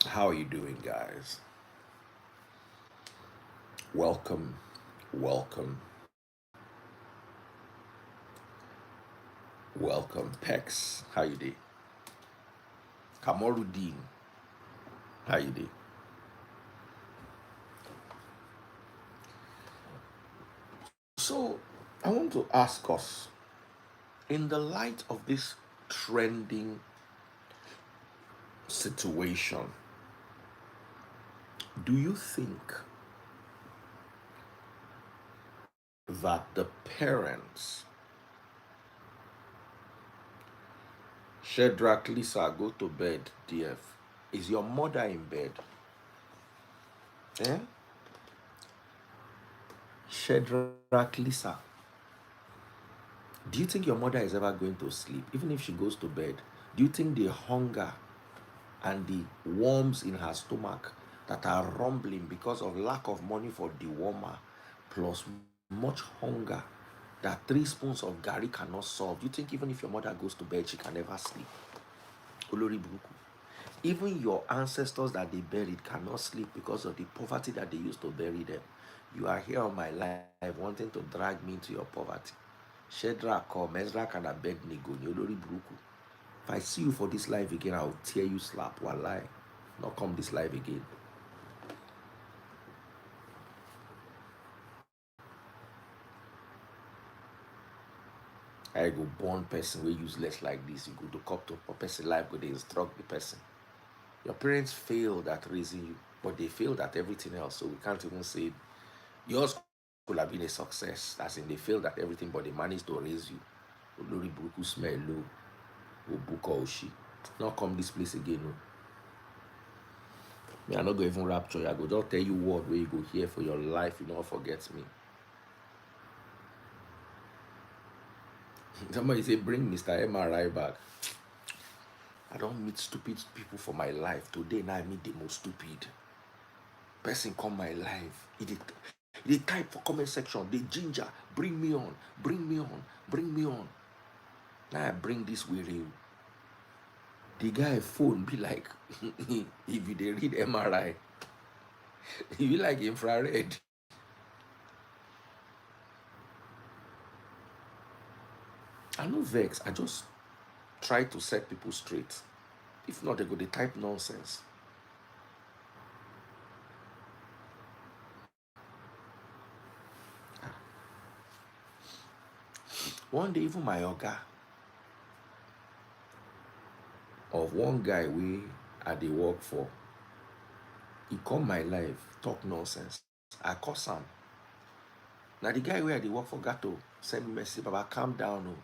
How are you doing, guys? Welcome, welcome, welcome. Pex, how you doing? Kamaruddin, how you doing? So, I want to ask us, in the light of this trending situation, do you think that the parents, Shedrack, Lisa, go to bed, DF, is your mother in bed? Eh? Shedrack, Lisa, do you think your mother is ever going to sleep, even if she goes to bed? Do you think the hunger and the worms in her stomach that are rumbling because of lack of money for dewormer, plus much hunger that 3 spoons of gari cannot solve? Do you think even if your mother goes to bed, she can never sleep? Olori Buruku. Even your ancestors that they buried cannot sleep because of the poverty that they used to bury them. You are here on my life wanting to drag me into your poverty. Shadrach or Meshach and Abednego, ni Olori Buruku. If I see you for this life again, I'll tear you slap. Walai. Not come this life again. I go born person we useless like this. You go to cop to a person life, go they instruct the person. Your parents failed at raising you, but they failed at everything else. So we can't even say yours could have been a success. As in they failed at everything, but they managed to raise you. Olori Buruku smell low. Obuka Oshi. Not come this place again. No. Me, I not go even rapture you. I go just tell you word where you go here for your life. You don't forget me. Somebody say, bring Mr. MRI back. I don't meet stupid people for my life. Today, now I meet the most stupid person come my life. He type for comment section. They ginger. Bring me on. Bring me on. Bring me on. Now I bring this with you. The guy phone be like, if you they read MRI, he be like infrared. I no vex. I just try to set people straight. If not, they go they type nonsense. One day, even my oga of one guy we I dey work for, he come my life, talk nonsense. I curse am. Now the guy where I dey work for got to send me message, Baba, calm down. Oh.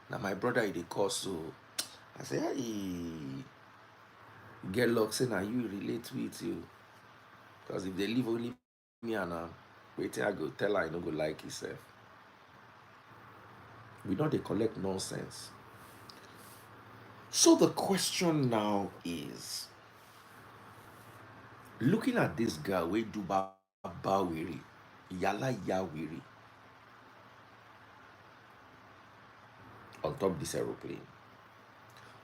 Now my brother he dey curse, so I say, hey, get luck, say now you relate with you. Because if they leave only me and waiting, I go tell her I no go like himself. We know they collect nonsense. So the question now is, looking at this girl, we do bawiri, yala yawiri, on top of this aeroplane.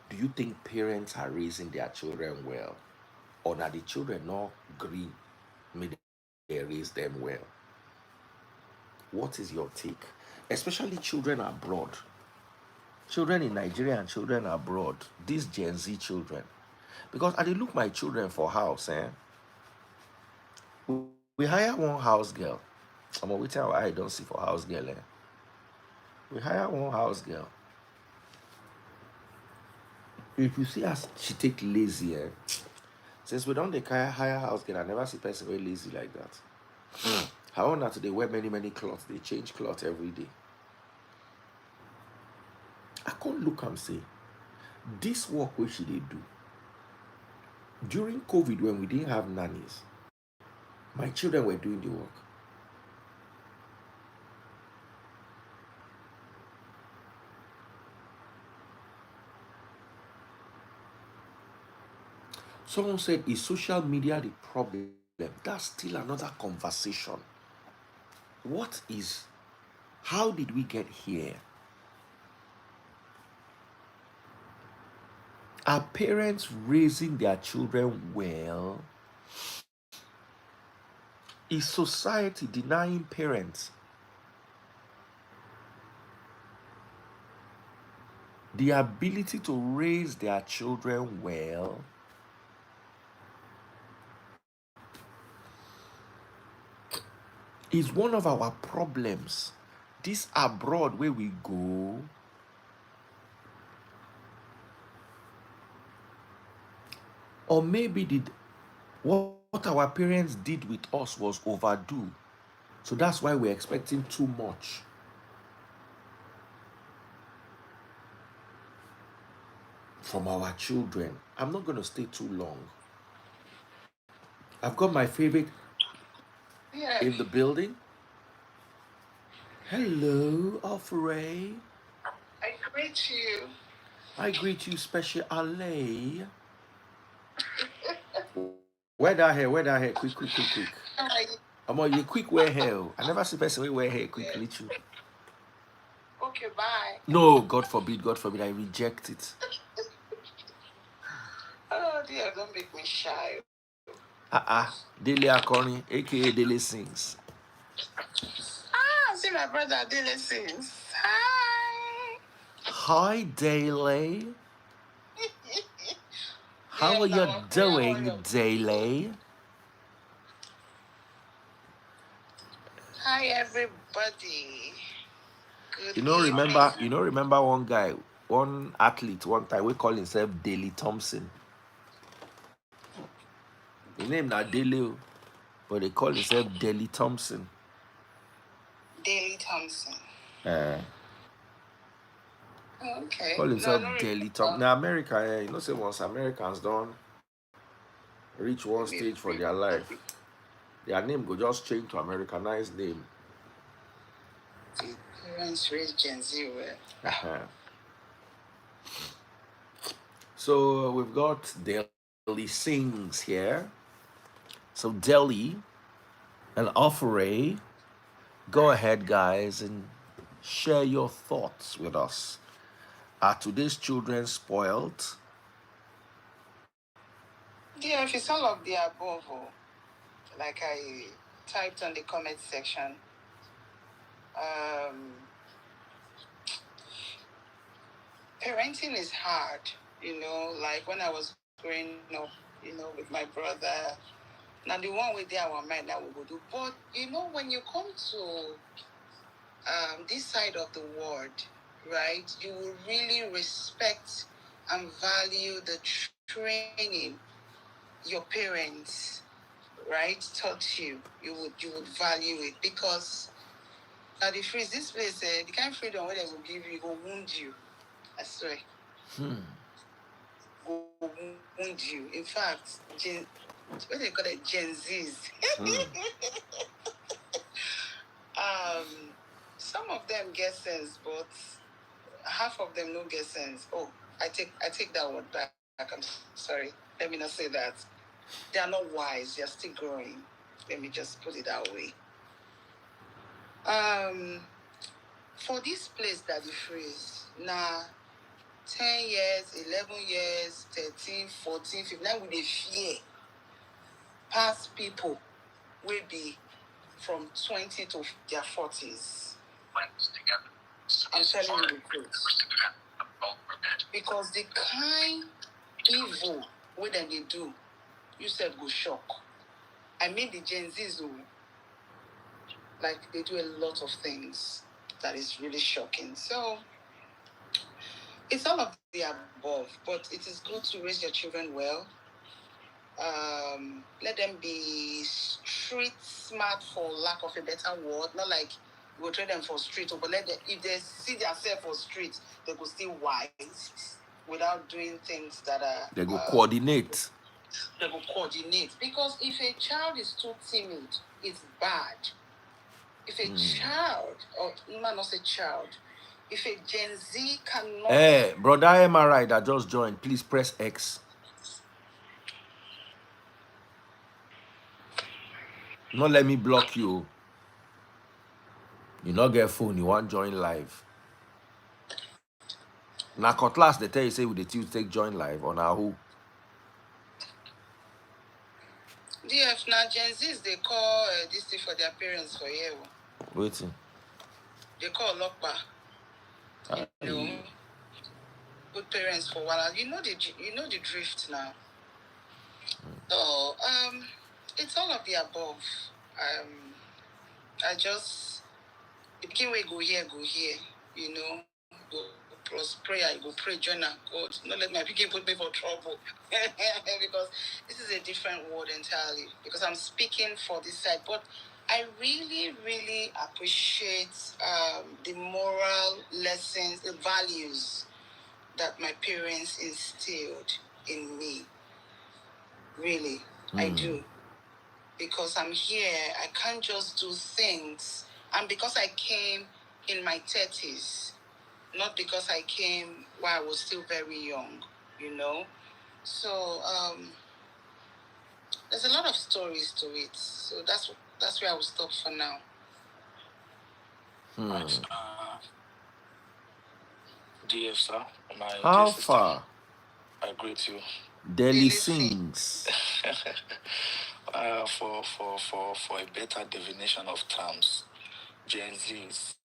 Do you think parents are raising their children well? Or that the children not agree may they raise them well? What is your take? Especially children abroad. Children in Nigeria and children abroad. These Gen Z children. Because I dey look my children for house, eh? We hire one house girl. I'm waiting our eye don't see for house girl, eh? We hire one house girl. If you see as she take lazy, eh? Since we don't hire house girl, I never see person very lazy like that. Her own na they wear many clothes. They change clothes every day. I can't look and say, this work which she they do. During COVID, when we didn't have nannies, my children were doing the work. Someone said, is social media the problem? That's still another conversation. How did we get here? Are parents raising their children well? Is society denying parents the ability to raise their children well? Is one of our problems this abroad where we go, or maybe did what our parents did with us was overdue, so that's why we're expecting too much from our children. I'm not going to stay too long. I've got my favorite in the building. Hello, Alfred. I greet you. I greet you, special Ale. Wear that hair, quick, quick, quick, quick. Hi. I'm on you quick wear hair. I never see person wear hair quickly too. Okay, bye. No, God forbid, I reject it. Oh dear, don't make me shy. Dele Akoni, aka Dele Sings. See my brother Dele sings. Hi. Hi, Dele. How are you doing, Dele? Hi everybody. Good Remember one guy, one athlete, one time we call himself Daley Thompson. His name not Daley, but they call himself Daley Thompson. Daley Thompson. Okay. Call himself Daley Thompson. Now America, say once Americans don't reach one stage for their life, their name go just change to Americanized name. Parents raise Gen Z well. So we've got Delhi Sings here. So Delhi and Offeray, go ahead, guys, and share your thoughts with us. Are today's children spoiled? Yeah, if it's all of the above, like I typed on the comment section, parenting is hard, like when I was growing up, with my brother. Now the one with our mind that we will do. But when you come to this side of the world, right, you will really respect and value the training your parents, right, taught you. You would value it, because now the freeze this place, the kind of freedom where they will give you, will wound you. I swear. Will wound you. In fact, what they call it, Gen Zs. Some of them get sense, but half of them don't get sense. Oh, I take that word back. I'm sorry. Let me not say that. They are not wise. They are still growing. Let me just put it that way. For this place that you freeze, now 10 years, 11 years, 13, 14, 15, now with a fear past people will be from 20 to their 40s. I'm telling you the truth. Because the kind evil way that they do, you said go shock. I mean the Gen Zs, like they do a lot of things that is really shocking. So it's all of the above, but it is good to raise your children well. Let them be street smart, for lack of a better word. Not like you go train them for street, but let them, if they see themselves for street, they go still wise without doing things that are. They go coordinate. They will coordinate, because if a child is too timid, it's bad. If a child, or not say child, if a Gen Z cannot. Hey, brother MRI that just joined, please press X. Not let me block you. You not get phone, you want join live. Now cutlass they tell you say with the two take join live on our who. DF now Gen Zs they call this thing for their parents for here. Waiting. They call Lokba. You know, good parents for one. You know the drift now. So it's all of the above. I just the pikin wey go here, you know. Go plus prayer, go pray, join and God. Not let my pikin put me for trouble. Because this is a different world entirely. Because I'm speaking for this side. But I really, really appreciate the moral lessons, the values that my parents instilled in me. Really, I do. Because I'm here, I can't just do things. And because I came in my 30s, not because I came while I was still very young, you know. So there's a lot of stories to it. So that's where I will stop for now. Right. DF sir, my How dear sister, far? I greet you. Delhi sings. For a better definition of terms, Gen Zs,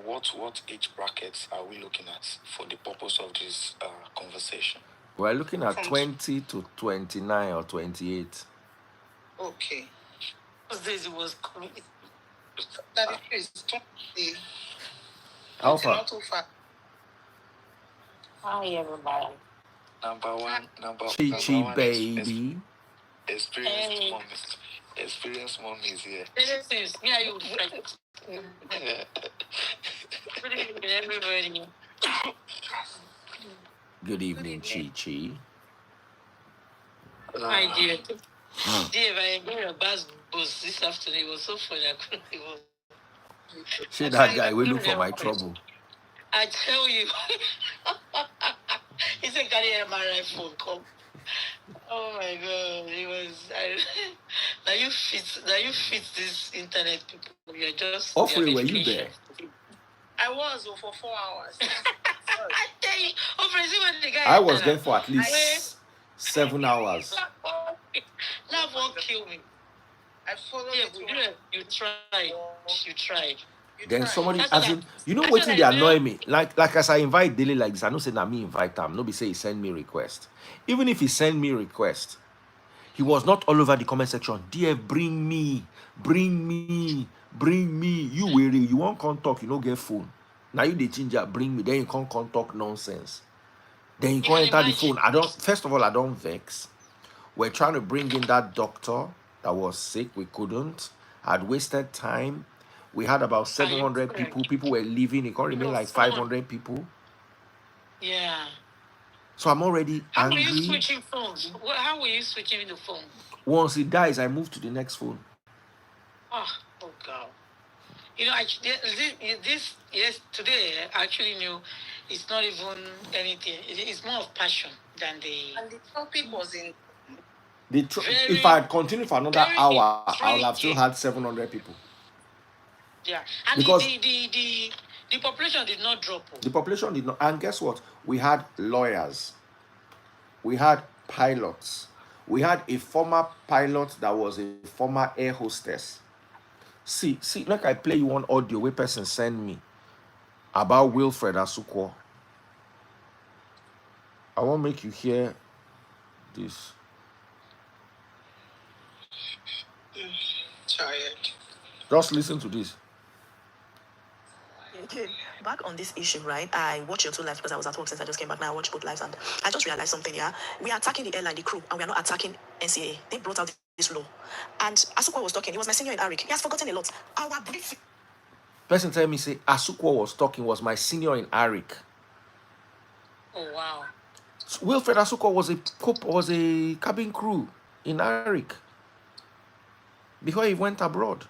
what age brackets are we looking at for the purpose of this conversation? We're looking at From 20 to 29 or 28. Okay. Those days it was coming. That is 20. How 20, far? not too far. Hi everybody. Number one Chi is baby. experienced mom is here. This me are you Good evening, everybody. Good evening, Chi. Hi dear. Dave, I enjoyed your bass boost this afternoon. It was so funny. I couldn't even. See that guy will look for my trouble. I tell you. He said, "Carry MRI phone, come." Oh my God, it was. Now you fit this internet people. You're just. Hopefully, were you there? I was for 4 hours. I tell you, when the guy I was there for at least 7 hours. Love won't kill me. I followed it. You tried. You tried. Then somebody, as in, you know what they annoy me? Like as I invite Daily like this, I know say na me invite him. Nobody say he send me request. Even if he send me request, he was not all over the comment section. Dear, bring me. You weary, you won't come talk, you don't get phone. Now you the ginger, bring me. Then you can't come talk nonsense. Then you can't enter the phone. First of all, I don't vex. We're trying to bring in that doctor that was sick. We couldn't. Had wasted time. We had about 700 people. People were leaving. It can't remain like 500 people. Yeah. So I'm already angry. How were you switching phones? How were you switching the phone? Once it dies, I move to the next phone. Oh God. You know, today I actually knew it's not even anything. It's more of passion than the. And the topic was in. If I had continued for another hour, I would have still had 700 people. Yeah, and because the population did not drop. The population did not. And guess what? We had lawyers. We had pilots. We had a former pilot that was a former air hostess. See, like I play you one audio where person send me about Wilfred Asukwo. I want to make you hear this. Tired. Just listen to this. Okay, back on this issue, right? I watched your two lives because I was at work since I just came back. Now I watched both lives and I just realized something, yeah? We are attacking the airline, the crew, and we are not attacking NCAA. They brought out this law. And Asukwa was talking. He was my senior in ARIC. He has forgotten a lot. Our brief. Person tell me, say, Asukwa was talking, was my senior in ARIC. Oh, wow. So Wilfred Asukwa was a cabin crew in ARIC before he went abroad.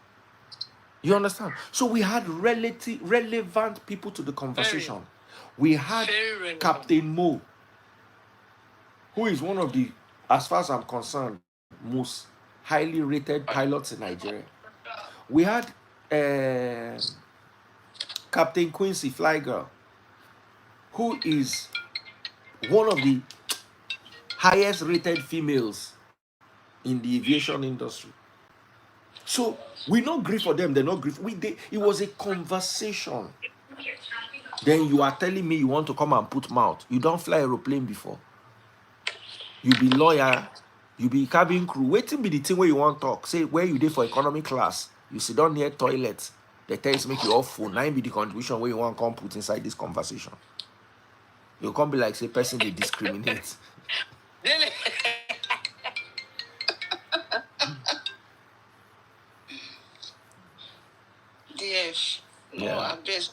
You understand? So we had relevant people to the conversation. We had Captain Mo, who is one of the, as far as I'm concerned, most highly rated pilots in Nigeria. We had Captain Quincy Fly Girl. who is one of the highest rated females in the aviation industry. So we not grieve for them, they not grieve. It was a conversation. Then you are telling me you want to come and put mouth. You don't fly aeroplane before. You be lawyer, you be cabin crew. Waiting be the thing where you want to talk. Say where you did for economy class. You sit down near toilet. The test make you off phone. Now be the contribution where you want to come put inside this conversation. You can't be like say person they discriminate. DF. No, Yeah. I best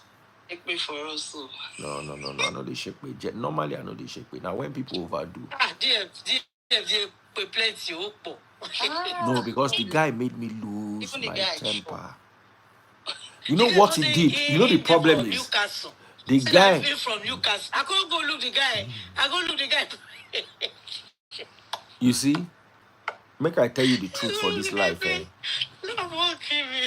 take me for us. So. No. I know they shake me. Normally I know they shake me. Now when people overdo. DF, plenty. No, because the guy made me lose Even the my guy temper. You know what he did? You know the problem is Newcastle. the guy. From Newcastle. I can't go look the guy. You see, make I tell you the truth for this life.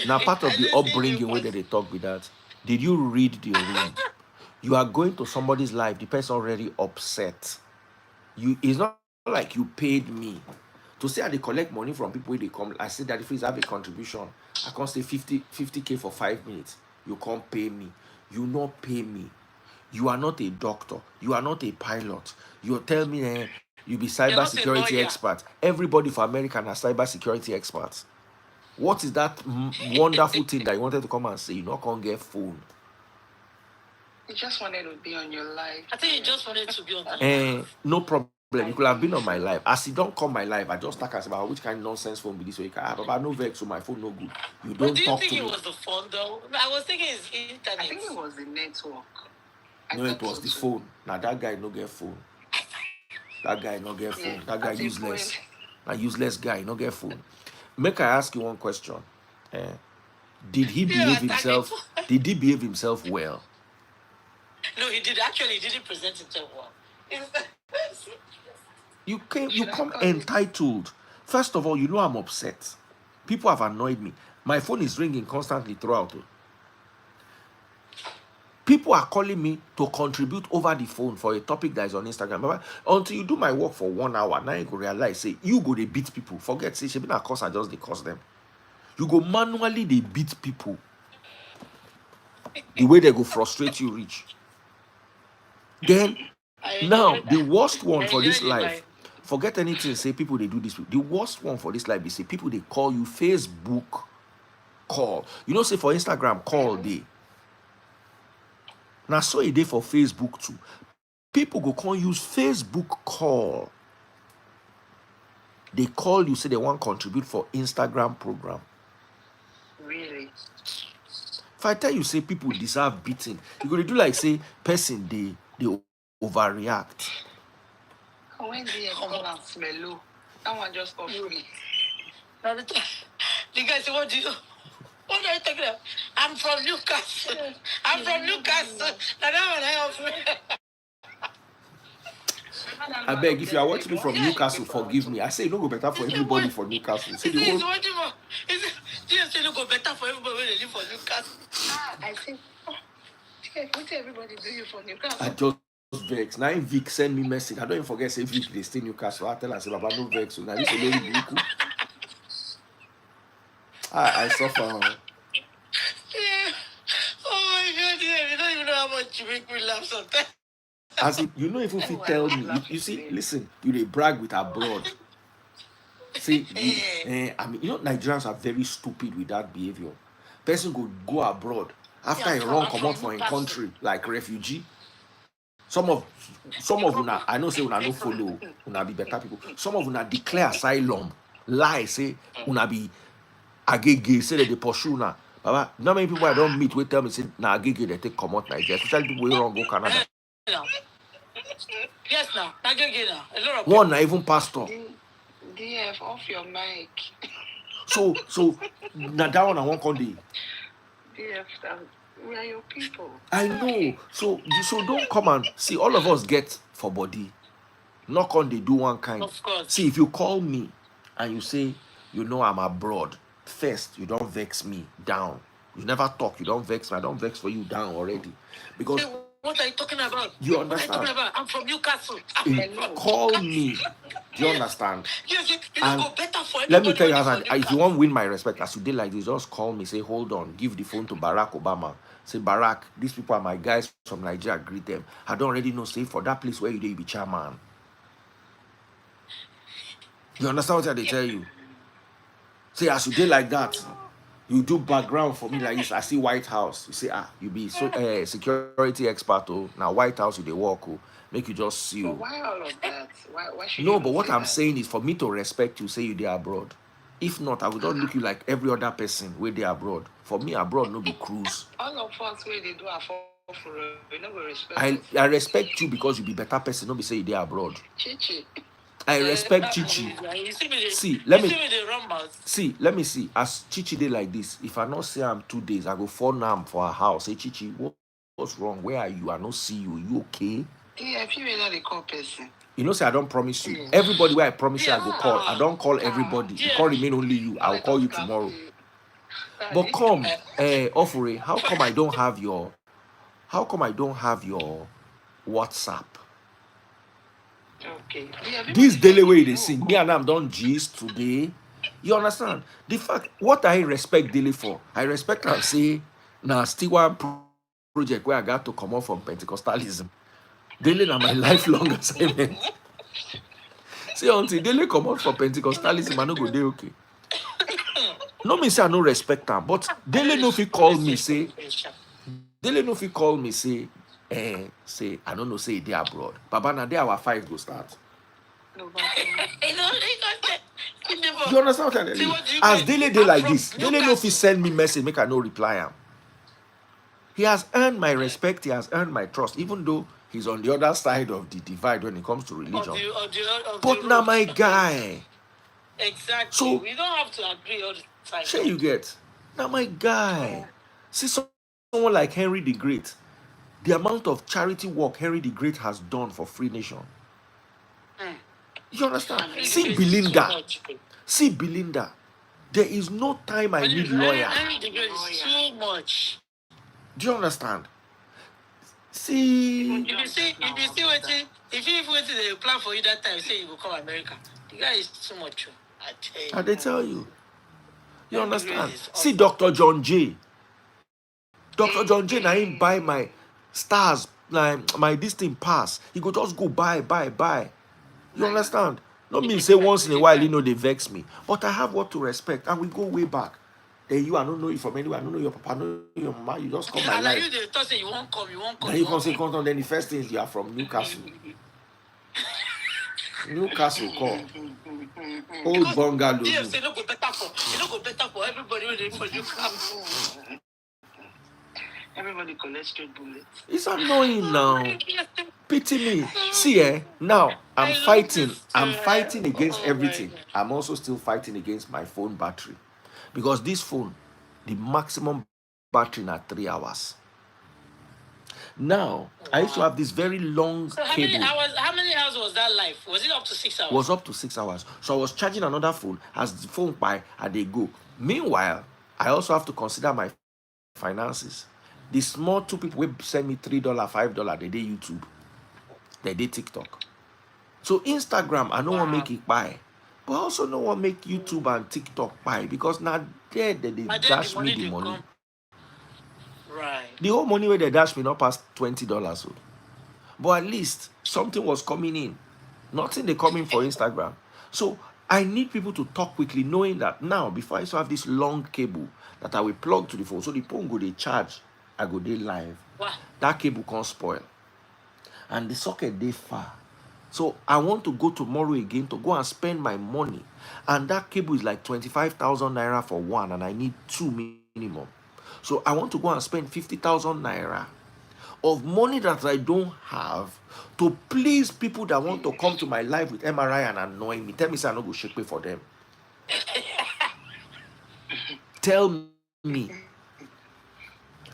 Now part of the upbringing where they talk with that. Did you read the room? You are going to somebody's life. The person already upset. It's not like you paid me to say they collect money from people when they come. I said that if you have a contribution, I can't say 50K for 5 minutes. You can't pay me. You not pay me. You are not a doctor. You are not a pilot. You tell me you be cyber security expert. Everybody for America are cyber security experts. What is that wonderful thing that you wanted to come and say? You not can't get phone. You just wanted to be on your life. I think you just wanted to be on your life. No problem. You could have been on my life. As you don't come my life, I just talk about which kind of nonsense phone be this way. But no vex, so my phone no good. You don't talk to me. Do you think it was the phone though? I was thinking it's internet. I think it was the network. No, it was the phone. Now that guy no get phone. That guy no get phone. That guy useless. A useless guy no get phone. Make I ask you one question. Did he behave himself? Did he behave himself well? No, he did. Actually, he didn't present himself well. You come entitled. First of all, you know I'm upset. People have annoyed me. My phone is ringing constantly throughout. People are calling me to contribute over the phone for a topic that is on Instagram. But until you do my work for 1 hour, now you go realize, say, you go they beat people. Forget, say, she been a course, I just they cost them. You go manually, they beat people. The way they go frustrate you, reach. Then, now, the worst one for this life, forget anything, say people, they do this. The worst one for this life, they say people, they call you Facebook call. You know, say for Instagram, call day. Now, so a day for Facebook too. People go can't use Facebook call. They call you, say they want to contribute for Instagram program. Really? If I tell you, say people deserve beating, you gonna do like say person they overreact. When they call and smell, that one just off me. The guy say, what are you talking about? I'm from Newcastle. I'm from Newcastle. I beg, if you are watching me from Newcastle, forgive me. I say it no go better for everybody for Newcastle. Say the whole. Say no go better for everybody when they live for Newcastle. I think. What everybody do you for Newcastle? I just vex. Now Vic send me message. I don't even forget say Vic they stay Newcastle. I tell her say Baba no vex. So now this is very buku. I suffer. Yeah. Oh my God, yeah. You don't even know how much you make me laugh sometimes. As if you know, if you tell me, you see, listen, you they brag with abroad. See, I mean, you know, Nigerians are very stupid with that behavior. Person go abroad after he run come out for a country like refugee. Some of una, I know say una no follow, una be better people. Some of una declare asylum, lie say una be agege, say that they pursue una. Baba, not many people I don't meet will tell me say na agege they take come out Nigeria. Especially people who run go Canada. Yes, now. One, even pastor. DF, off your mic. So now that one I won't come there. DF, we are your people. I know. So don't come and see. All of us get for body. Not on they do one kind. Of course. See, if you call me and you say, you know I'm abroad, first you don't vex me down. You never talk. You don't vex me. I don't vex for you down already. Because What are you talking about? Do you What are you talking understand? about? I'm from Newcastle. Call me. Do you understand? Yes, it And go better for let me anybody tell you, when they from Hassan, if you Newcastle. want to win my respect, as you did like this, just call me, say, hold on, give the phone to Barack Obama. Say, Barack, these people are my guys from Nigeria, greet them. I don't already know, say, for that place where you be chairman. You understand what they tell you? Say, as you did like that, you do background for me like this. I see White House. You say, you be so security expert, oh. Now White House, you they walk, oh. Make you just see But you. why all of that? Why should No, you but not what say I'm that? saying is for me to respect you, say you there abroad. If not, I will not look you like every other person where they abroad. For me, abroad no be cruise. All of us where they do are for you know we respect I us. respect you because you be better person. No be say you there abroad. Chichi. I respect Chichi. You see me, See, you see me the run mouth. see. Let me see. As Chichi dey like this, if I not see am 2 days, I go phone am for her house. Say Chichi, what's wrong? Where are you? I not see you. You okay? Yeah, if you may not call person. You know, say I don't promise you. Everybody where I promise you, I go call. I don't call everybody. It can't remain only you. I'll call you tomorrow. But come, Ofure, how come I don't have your WhatsApp? Okay. This daily way they sing, me and I'm done gist today. You understand? The fact, what I respect daily for, I respect and say, now still one project where I got to come out from Pentecostalism. Daily na my lifelong assignment. See, until daily come out from Pentecostalism, I no go dey okay. No me say I no respect am, but daily no fit call me say, say I don't know, say they abroad. Baba, na there our fight go start. You understand what I'm telling you? As Dele dey like this, Dele no fit send me message, make I no reply am. He has earned my respect, he has earned my trust, even though he's on the other side of the divide when it comes to religion. But now my guy. Exactly. So we don't have to agree all the time. Sure you get. Now my guy. See someone like Henry the Great. The amount of charity work Henry the Great has done for Free Nation. You understand? See Belinda. See Belinda. There is no time I need lawyer. Henry the Great is too much. Do you understand? See. If you see what if you even the plan for you that time, say you will come America. The guy is too much. I tell you. And they tell you. You understand? See Dr. John J. Dr. John J. Now him buy my stars, my this thing pass. He go just go buy. You understand? Not me say once in a while, they vex me. But I have what to respect, and we go way back. Then you, I don't know you from anywhere. I don't know your papa, I don't know your mama. You just come my life. You thought you won't come. Then you come say, come on. Then the first thing is you are from Newcastle. Newcastle, call. Old bungalow. Yes, it no go better for everybody when they for Newcastle. Everybody collects straight bullets. It's annoying now. Pity me. See, now I'm fighting against everything. I'm also still fighting against my phone battery. Because this phone, the maximum battery na 3 hours. Now, I used to have this very long cable. How many hours was that life? Was it up to 6 hours? Was up to 6 hours. So I was charging another phone as the phone by and they go. Meanwhile, I also have to consider my finances. The small two people will send me $3, $5, they did YouTube. They did TikTok. So Instagram, I don't want to make it buy. But I also don't want to make YouTube and TikTok buy because now they dash me the money. Right. The whole money where they dash me not past $20. So. But at least something was coming in. Nothing they coming for Instagram. So I need people to talk quickly, knowing that now, before I still have this long cable that I will plug to the phone. So the phone go they charge, I go they live. Wow. That cable can't spoil. And the socket they far. So I want to go tomorrow again to go and spend my money. And that cable is like 25,000 naira for one, and I need 2 minimum. So I want to go and spend 50,000 naira of money that I don't have to please people that want to come to my life with MRI and annoy me. Tell me, say I no go shake pay for them. Tell me.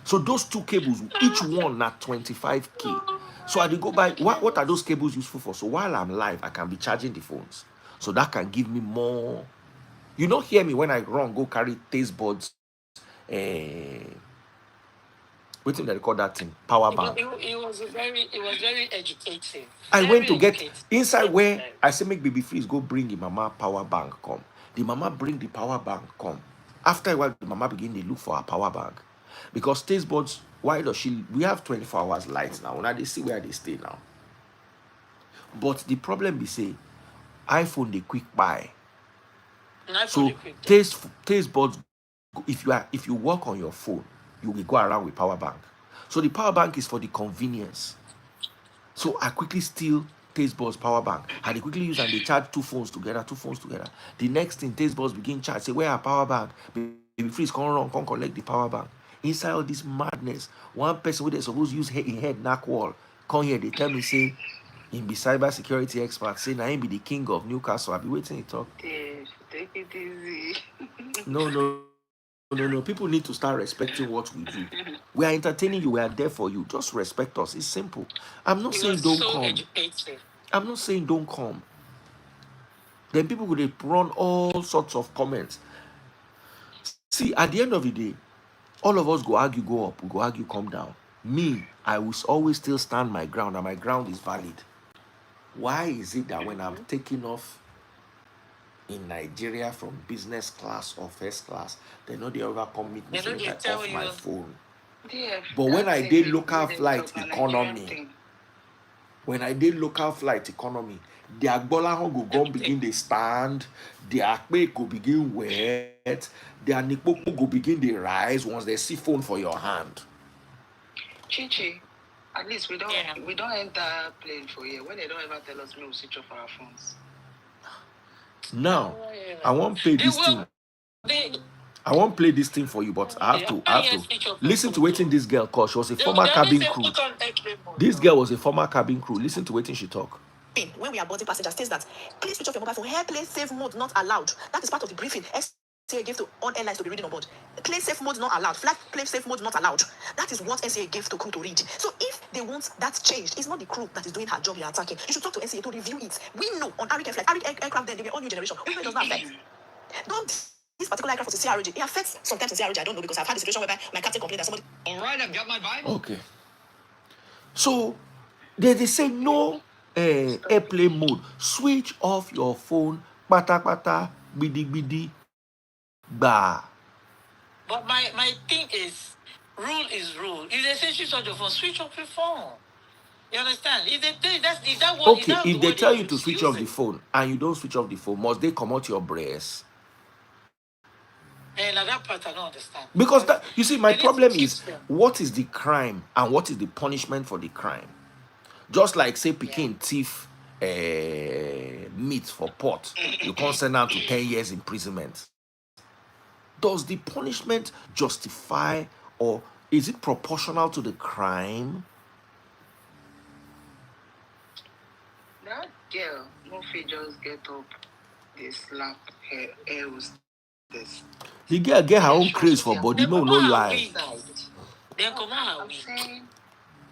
So those 2 cables, each one at 25K. So I did go buy, what are those cables useful for? So while I'm live, I can be charging the phones. So that can give me more. You don't hear me when I run, go carry taste buds, What thing they call that thing? Power It was, bank. it was very educative. I went Very to get educative. inside Very, where very. I say make baby freeze go bring the mama power bank come. The mama bring the power bank come. After a while, the mama begin to look for her power bank because taste buds. Why does she? We have 24 hours lights now. Now they see where they stay now. But the problem be say iPhone they quick buy. So taste buds. If you work on your phone, you will go around with power bank. So the power bank is for the convenience. So I quickly steal taste buds power bank. And they quickly use and they charge two phones together. The next thing taste buds begin charge. Say where our power bank? Baby freeze come run, come collect the power bank. Inside all this madness, one person who they supposed use in head knock wall. Come here, they tell me say him be cyber security expert. Say now him be the king of Newcastle. I be waiting to talk. Take it easy. No. People need to start respecting what we do. We are entertaining you. We are there for you. Just respect us. It's simple. I'm not saying don't come. Educative. I'm not saying don't come. Then people will run all sorts of comments. See, at the end of the day, all of us go argue, go up. We go argue, come down. Me, I will always still stand my ground, and my ground is valid. Why is it that when I'm taking off in Nigeria from business class or first class, they know they ever come meet me so that I off my phone? But when I did local flight economy, the Agbola go go begin they stand, the Akpe go begin wet, the Anikpoko go begin they rise once they see phone for your hand. Chichi, at least we don't enter plane for here when they don't ever tell us we will switch off our phones. Now, I won't play this thing. I won't play this thing for you, but I have to listen to waiting this girl call. She was a former cabin crew. This girl was a former cabin crew. Listen to waiting she talk. When we are boarding passengers, states that please switch off your mobile phone. Airplane safe mode not allowed. That is part of the briefing. NCA gave to all airlines to be reading on board. Plane safe mode not allowed. Flight plane safe mode not allowed. That is what NCA gave to crew to read. So if they want that changed, it's not the crew that is doing her job you're attacking. You should talk to NCA to review it. We know on Arik flight, Arik aircraft then they were all new generation. We know it does not affect. Don't this particular aircraft was a CRJ. It affects sometimes in CRJ. I don't know because I've had a situation whereby my captain complained that somebody. All right, I've got my Bible. Okay. So they say no airplane mode. Switch off your phone. Pata pata bidi bidi ba. But my thing is, rule is rule. If they say switch off your phone, switch off your phone. You understand? If they tell you that word, Okay, if they tell you to switch off the phone and you don't switch off the phone, must they come out your breast? And that part I don't understand. Because that you see, my problem is what is the crime and what is the punishment for the crime? Just like say Pekin thief meat for pot, you can't send out to 10 years imprisonment. Does the punishment justify or is it proportional to the crime? That girl, no fit just get up, they slap her this. The girl get her own craze for body, no lie. Then come on, I'm saying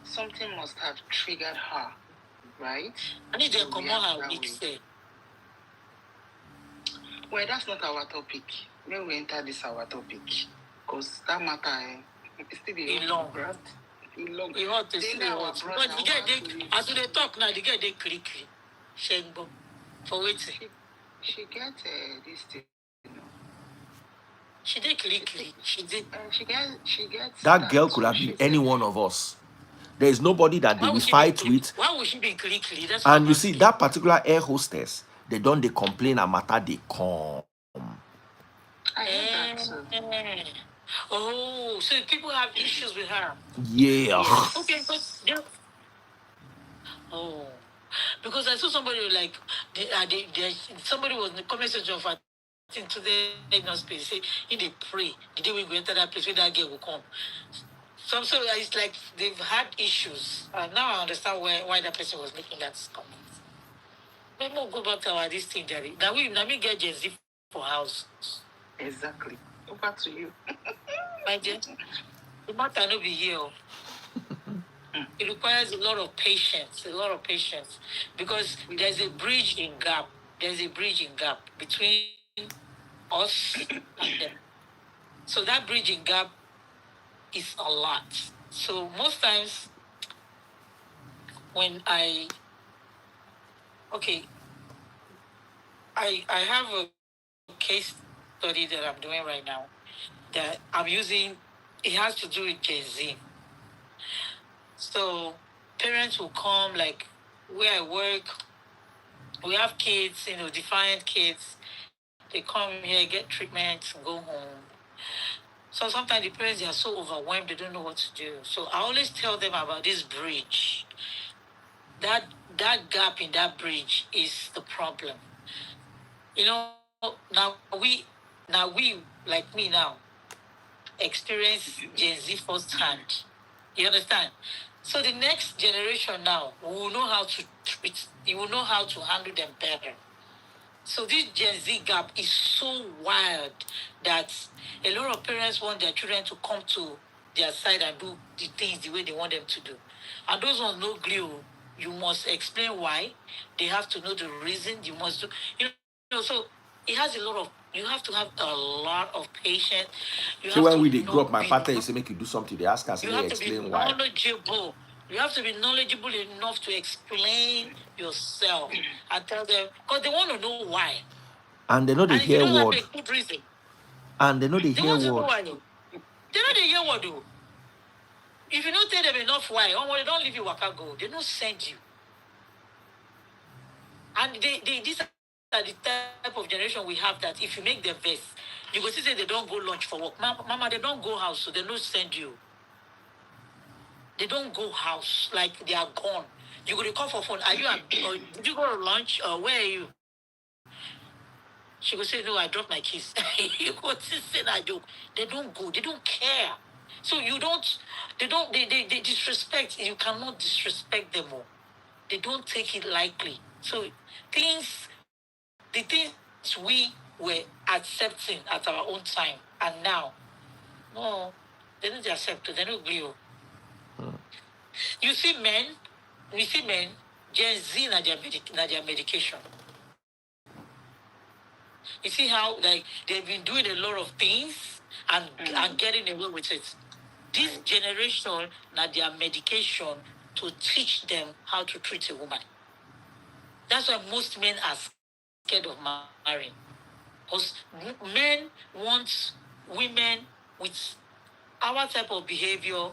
something must have triggered her, right? I need them come on her week say. Well, that's not our topic. When we enter this our topic, because that matter is still the long. You want to see what? But the girl they as they talk now, the girl they click. Shenbo for waiting. She get this thing. She did click. She did. She gets. That girl could have been any one of us. There is nobody that they will fight with. Why would she be clicky? And you see, that particular air hostess, they complain a matter, they come. I heard that too. Oh, so people have issues with her. Yeah. Yes. Okay, but yeah. Oh, because I saw somebody like somebody was in the comment section of today in no space. Say in they pray the day we go enter that place where that girl will come. So it's like they've had issues. Now I understand why that person was making that comment. Let me go back to our this thing, Jerry. Now we get Gen Z for house. Exactly. Over to you. My dear, the matter no be here. It requires a lot of patience, because there's a bridging gap. Between us and them. So that bridging gap is a lot. So most times when okay, I have a case study that I'm doing right now that I'm using. It has to do with Gen Z. So parents will come, like where I work, we have kids, defiant kids. They come here, get treatment, go home. So sometimes the parents, they are so overwhelmed, they don't know what to do. So I always tell them about this bridge. That that gap in that bridge is the problem. Now like me now, experience Gen Z firsthand. You understand? So the next generation now will know how to treat, you will know how to handle them better. So this Gen Z gap is so wild that a lot of parents want their children to come to their side and do the things the way they want them to do. And those ones no glue. You must explain why. They have to know the reason. You must do. So it has a lot of. You have to have a lot of patience. You have So to when we they know grow up, my be. partner used to make you do something. They ask us, You they have to be explain why. knowledgeable. You have to be knowledgeable enough to explain yourself and tell them because they want to know why. And they know And they if you hear don't have word. a good reason, And they know they they hear want to know word. why. They know they hear what do. If you don't tell them enough why, or they don't leave you waka go, they don't send you. And these are the type of generation we have that if you make them vex, you go see say they don't go lunch for work. Mama, they don't go house, so they don't send you. They don't go house, like they are gone. You go to call for phone. Are you or did you go to lunch or where are you? She go say, no, I dropped my keys. You go to say that joke. They don't go. They don't care. So you don't. They disrespect. You cannot disrespect them all. They don't take it lightly. So the things we were accepting at our own time, and now, no, they don't accept it. They don't agree. You see men, you see men, Gen Z na their medication. You see how like they've been doing a lot of things and getting away with it. This generation na their medication to teach them how to treat a woman. That's why most men are scared of marrying. Because men want women with our type of behavior,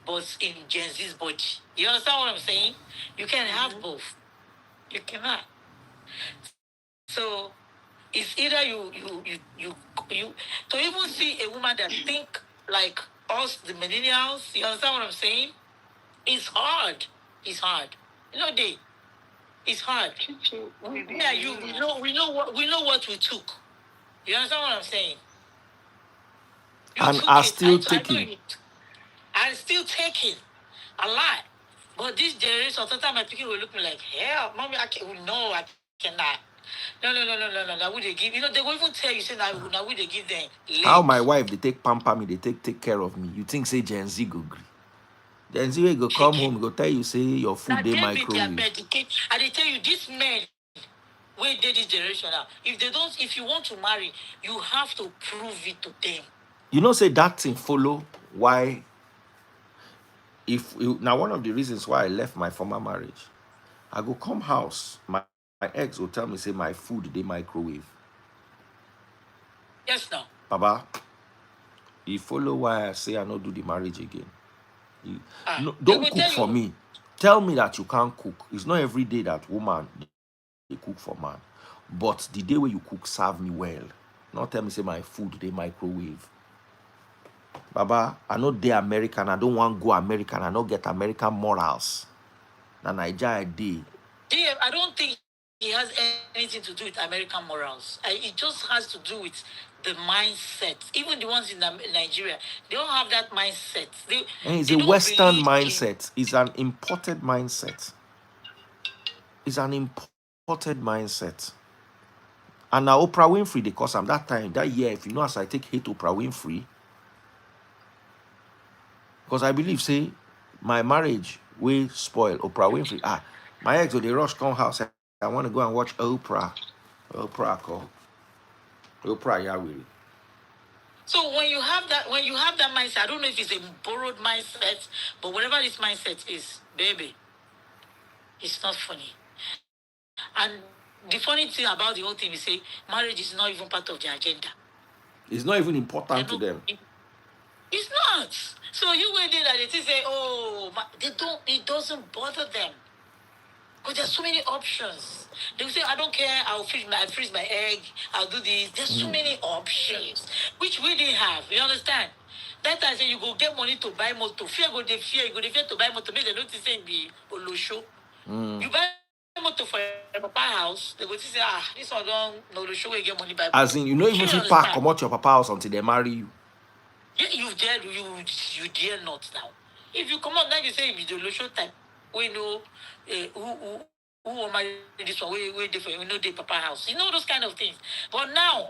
but in Gen Z's body. You understand what I'm saying? You can have both. You cannot. So it's either you to even see a woman that think like us, the millennials. You understand what I'm saying? It's hard. It's hard. They it's hard. Yeah, we know what we took. You understand what I'm saying? You And took are it. still I know taking. you. I'm still taking a lot. But this generation, sometimes my people will look me like, hell, mommy, no, I cannot. No. Now we they give, they will even tell you, say, now we they give them leg. How my wife they take pamper me, they take care of me. You think say Gen Z go gree? Gen Z will go come Taking. home, go tell you say your food Now they they be their microwave. medication. And they tell you, these men, where they this generation now, if you want to marry, you have to prove it to them. You know, say that thing follow why now one of the reasons why I left my former marriage. I go come house, my ex will tell me say my food they microwave. Yes, now. Baba, you follow why I say I not do the marriage again. No, They don't will cook tell for you, me. Tell me that you can't cook. It's not every day that woman they cook for man. But the day where you cook, serve me well. Not tell me say my food they microwave. Baba, I know they American. I don't want to go American. I don't get American morals. Na Nigeria day. I don't think he has anything to do with American morals. It just has to do with the mindset. Even the ones in Nigeria, they don't have that mindset. They And it's a don't Western believe in. mindset. It's an imported mindset. It's an imported mindset. And now Oprah Winfrey, they cause am that time, that year, if you know as I take hate Oprah Winfrey, because I believe, say, my marriage will spoil Oprah Winfrey. My ex, they rush come house. I want to go and watch Oprah. Oprah call. Oprah Yahweh. So when you have that mindset, I don't know if it's a borrowed mindset, but whatever this mindset is, baby, it's not funny. And the funny thing about the whole thing is, say, marriage is not even part of their agenda. It's not even important to them. It's not. So you waiting that they say, oh, they don't. It doesn't bother them. Because there's so many options. They will say, I don't care, I'll freeze my egg, I'll do this. There's so many options, which we didn't have. You understand? That time say you go get money to buy motor. Fear go the fear, you go the fear to buy motor. Make they don't say be Olosho. You buy motor for your papa house, they go to say, this one don't no Olosho will get money buy motor. As in, you know, even if you park, come out your papa house until they marry you. Yeah, you dare not now. If you come out now, you say if it's the Olosho type, we know who will marry this one, we different, we know the papa house. You know those kind of things. But now,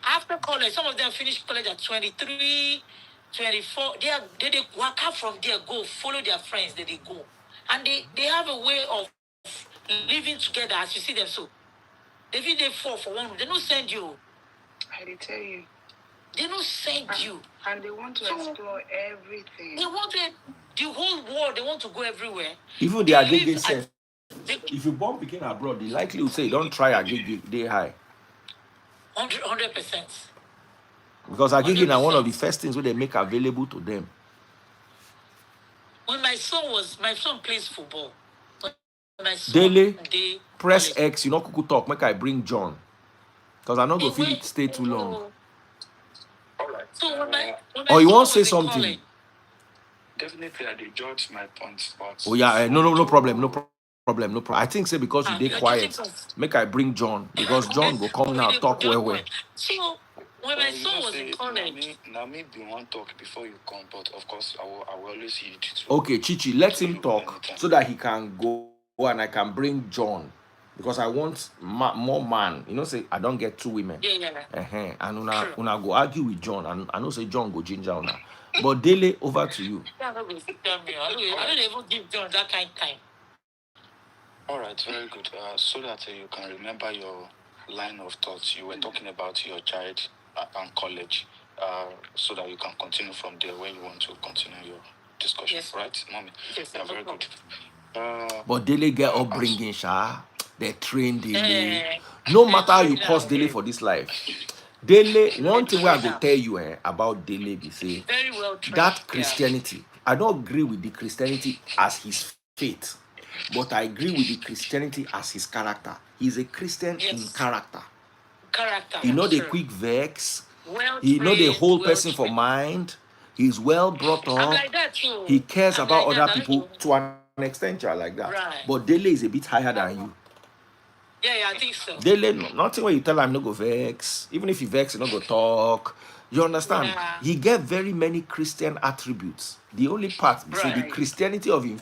after college, some of them finish college at 23, 24. They walk out from there, go follow their friends, they go. And they have a way of living together as you see them. So they feel they fall for one room. They don't send you. I did tell you. They don't send you. And they want to explore everything. They want the whole world. They want to go everywhere. Even the agege self. If you born picking abroad, the likely will say, don't try agege, they high. 100%. Because agege is one of the first things where they make available to them. When my son plays football. Daily, press X, you know, kuku talk, make I bring John. Because I not go feel it stay too long. So or you want to say something? College, definitely, I did judge my points. Oh yeah, no problem. I think say because you did quiet, make I bring John because John will come now talk well. So when my son was in college, now me be one talk before you come, but of course I will always yield to. Okay, Chichi, let him talk so that he can go and I can bring John. Because I want more man. You know, say I don't get two women. Yeah. And una go argue with John. And I know say John go ginger una. But Dele, over to you. I don't even give John that kind of time. All right, very good. So that you can remember your line of thoughts. You were talking about your child and college. So that you can continue from there where you want to continue your discussion. Yes. Right, mommy? Yes, yeah, very good. But Dele get upbringing, Sha. They train Dele. No matter how you cost Dele for this life. Dele, one thing where I go tell you about Dele, be say very well that Christianity. I don't agree with the Christianity as his faith, but I agree with the Christianity as his character. He's a Christian in character. He know the quick vex. He know the whole person for mind. He's well brought up. I'm like that too. He cares about other people to an extent, like that. Right. But Dele is a bit higher than you. Yeah, I think so. Dele, nothing when you tell him no go vex. Even if he vex, he no go talk. You understand? Yeah. He get very many Christian attributes. The only part, say the Christianity of him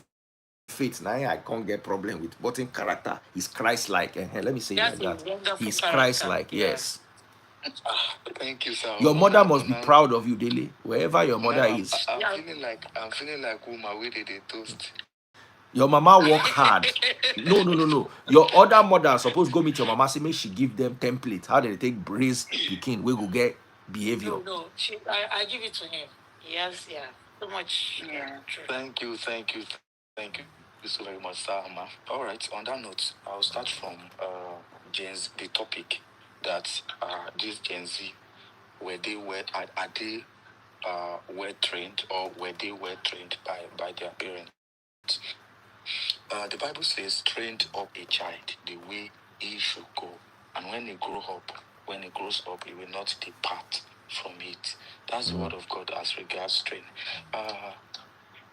faith, now I can't get problem with. But in character, he's Christ-like. Let me say it like that. He's Christ-like, yes. Thank you, sir. Your mother must be proud of you, Dele. Wherever your mother is. I'm feeling like woman where they toast. Your mama work hard. No. Your other mother supposed go meet your mama, say make she give them template. How they take braise picking, we go get behavior. No. I give it to him. Yes, yeah. So much. Yeah. Thank you so very much, sir. All right. On that note, I'll start from the topic that this Gen Z, are they well trained or were they well trained by their parents? The Bible says, trained up a child the way he should go, and when he grows up, he will not depart from it. That's the word of God as regards training.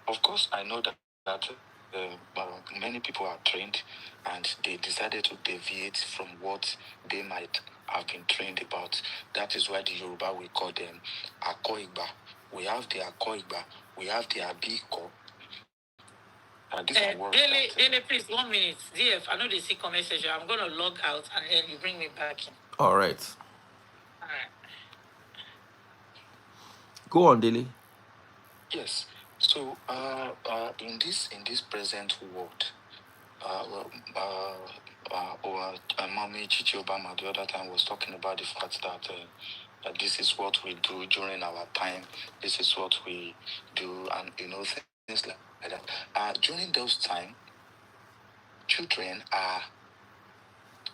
Of course, I know that many people are trained and they decided to deviate from what they might have been trained about. That is why the Yoruba, we call them Akoigba. We have the Akoigba, we have the Abiko. Dele, please, 1 minute. DF, I know they see comment section. I'm going to log out and then you bring me back in. All right. Go on, Dele. Yes. So, in this present world, Mommy Chichi Obama the other time was talking about the fact that this is what we do during our time. This is what we do, and things like that. During those time, children are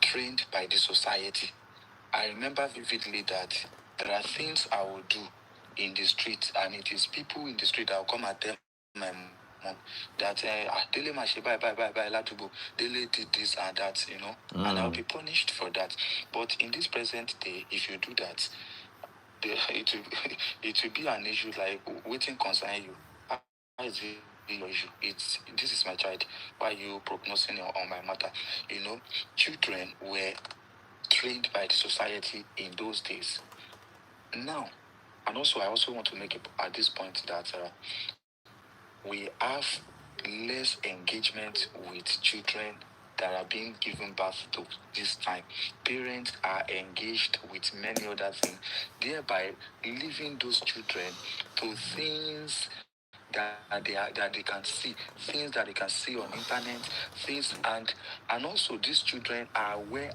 trained by the society. I remember vividly that there are things I will do in the street, and it is people in the street that will come and tell my mom that Dele Mashe, bye, Latubo, Dele did this and that. And I'll be punished for that. But in this present day, if you do that, it will it will be an issue like waiting concern you. How is it your issue? This is my child. Why are you prognosing on my matter? Children were trained by the society in those days. Now, and also I also want to make it at this point that we have less engagement with children that are being given birth to this time. Parents are engaged with many other things, thereby leaving those children to things that they can see, things that they can see on internet, things and also these children are aware.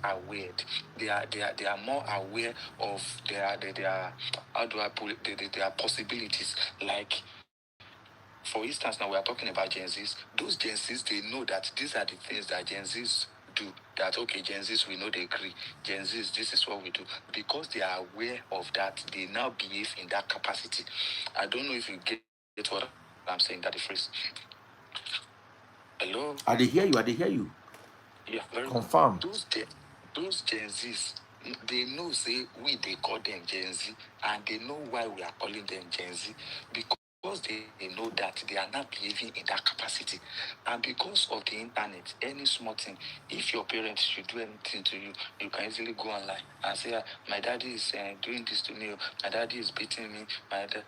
They are more aware of their how do I put it, their possibilities. Like, for instance, now we are talking about Gen Zs. Those Gen Zs, they know that these are the things that Gen Zs do. That, okay, Gen Zs, we know they agree. Gen Zs, this is what we do. Because they are aware of that, they now behave in that capacity. I don't know if you get what I'm saying, that the phrase. Hello? I dey hear you. Yeah, very good. Confirm. Those Gen Zs, they know, say, they call them Gen Z, and they know why we are calling them Gen Z, because they know that they are not behaving in that capacity. And because of the internet, any small thing, if your parents should do anything to you, you can easily go online and say, my daddy is doing this to me, my daddy is beating me,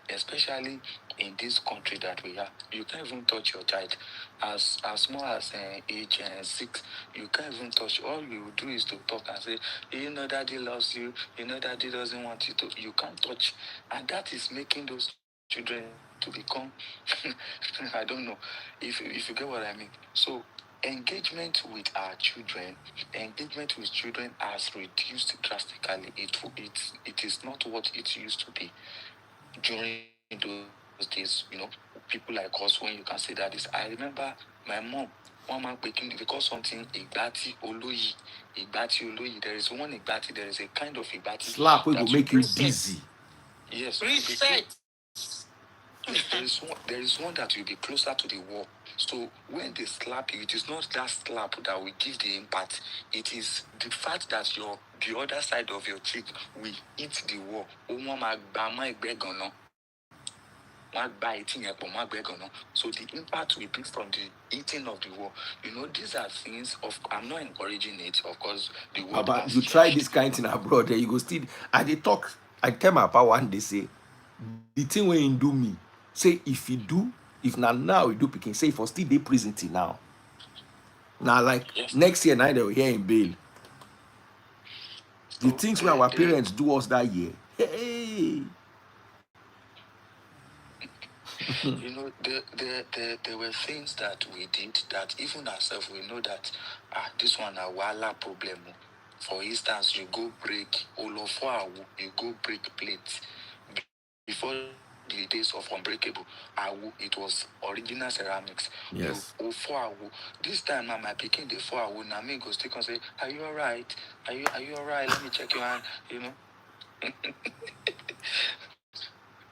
especially in this country that we are. You can't even touch your child. As small as age 6, you can't even touch. All you do is to talk and say, daddy loves you, daddy doesn't want you to. You can't touch. And that is making those children to become I don't know if you get what I mean. So engagement with our children, engagement with children has reduced drastically. It is not what it used to be during those days. People like us, when you can say that, is I remember my mom, one man picking, because something Igbati Oloyi, there is one Igbati, there is a kind of Igbati Slap we go that you make you dizzy. yes, Reset. there is one that will be closer to the wall. So when they slap you, it is not that slap that will give the impact. It is the fact that the other side of your cheek will hit the wall. So the impact will be from the hitting of the wall. These are things of, I'm not encouraging it, of course. The world But has you try changed. this kind of thing abroad, then you go still. I dey talk. I tell my papa one day say, the thing when you do me, say if you do, if now you do picking, say for still dey prison till now. Now like Yes. next year now they will hear in bail. The So things where our parents do us that year, hey, there were things that we did that even ourselves we know that this one a wala problem. For instance, you go break Olofoawu, you go break plates. Before the days of unbreakable awu, it was original ceramics. You yes. Ofoawu. This time now my picking the foawu, now me go stick and say, are you alright? Are you alright? Let me check your hand.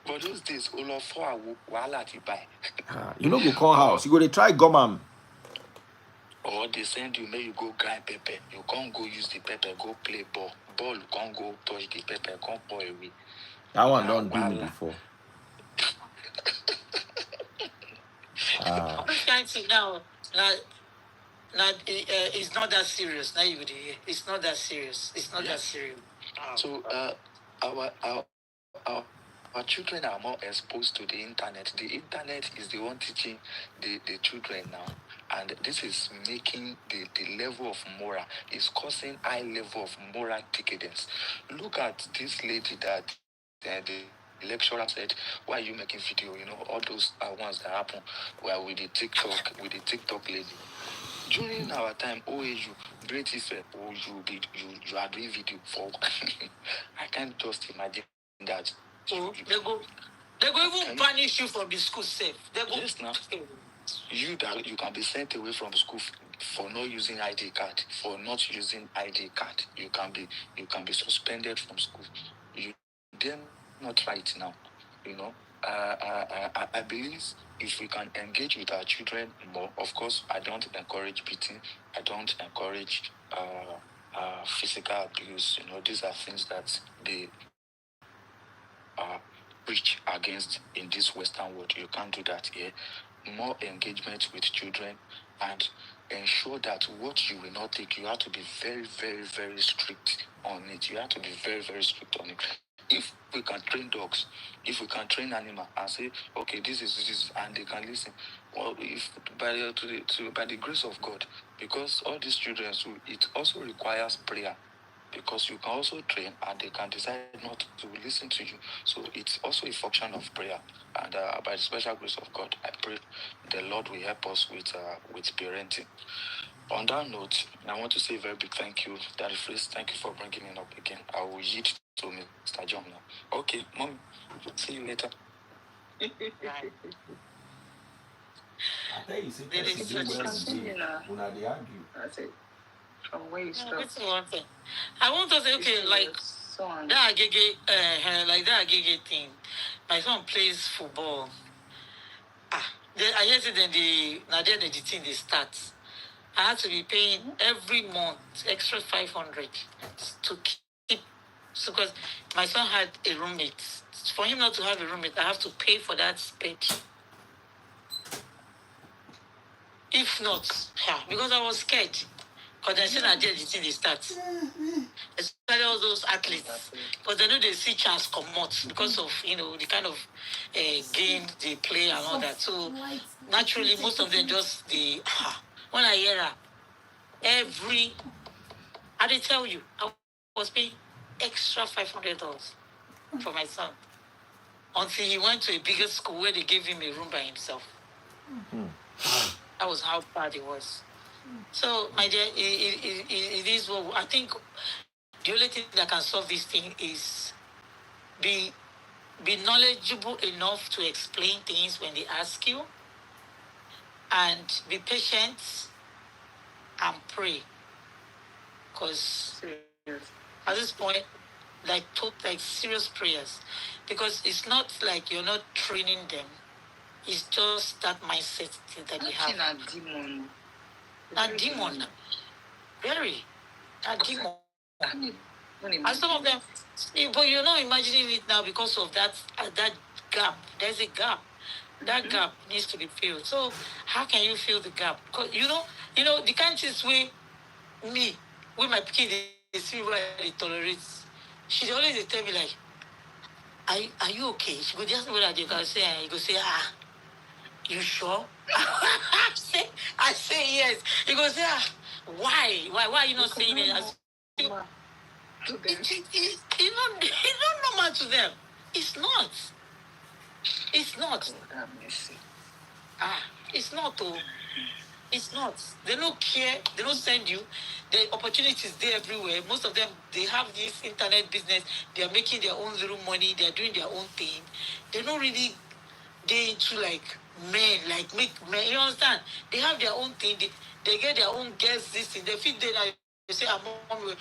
But those days, Olofoawu, wahala ti buy. You know go call Or house. You go dey try gum am. or they send you, may you go grind pepper. You can't go use the pepper, go play ball. Ball, you can't go touch the pepper, can't pour away. That one Now, don't do me voila. before. This kind thing now, it's not that serious. Now you would hear. It's not that serious. It's not that Yes. serious. So our children are more exposed to the internet. The internet is the one teaching the children now, and this is making the level of moral, is causing high level of moral decadence. Look at this lady that the lecturer said, why are you making video? All those ones that happen were with the TikTok lady. During our time, OAU, Great Ife, or you are doing video for I can't just imagine that they go even banish you from the school safe. They go, yes, now you can be sent away from school for not using ID card. For not using ID card, you can be suspended from school. You dare not try it now. You know, I believe if we can engage with our children more. Of course, I don't encourage beating. I don't encourage physical abuse. These are things that they preach against in this Western world. You can't do that here. More engagement with children and ensure that what you will not take, you have to be very, very, very strict on it. You have to be very, very strict on it. If we can train dogs, if we can train animals and say, okay, this is, and they can listen. Well, if by the grace of God, because all these children, so it also requires prayer because you can also train and they can decide not to listen to you. So it's also a function of prayer. And by the special grace of God, I pray the Lord will help us with parenting. On that note, I want to say a very big thank you, Daddy Freeze. Thank you for bringing it up again. I will yield to Mr. John now. Okay, Mom, see you later. I tell you, say, when they argue. That's it. From where you stop. That's one thing. I want to say, okay, like that Agege thing. My son plays football. I hear say then the thing they start. I had to be paying every month extra 500 to keep. So because my son had a roommate. For him not to have a roommate, I have to pay for that bed. If not, because I was scared. Because then I did the thing they start. Especially all those athletes. Because they know they see chance come out because of, the kind of game they play and all that. So naturally, most of them just, when I hear that, I did tell you, I was paying extra $500 for my son. Until he went to a bigger school where they gave him a room by himself. That was how bad it was. So, my dear, it is what I think the only thing that can solve this thing is be knowledgeable enough to explain things when they ask you, and be patient and pray. Because at this point, like serious prayers, because it's not like you're not training them. It's just that mindset that they have. A demon. Very. A demon. And some of them, but you're not imagining it now because of that gap. There's a gap. That gap needs to be filled. So how can you fill the gap? Because the kind of way when my kid they see where they tolerate, she always tell me like, are you okay? She go just know that you can say, and you go say, you sure? I say yes. He goes, why? Why are you not saying it? It's not normal to them. It's not. It's not. It's not. It's not. They don't care. They don't send you. The opportunities there everywhere. Most of them, they have this internet business. They are making their own little money. They are doing their own thing. They don't really get into like men, like make men. You understand? They have their own thing. They get their own guests. This thing. They fit there. They say, Mom,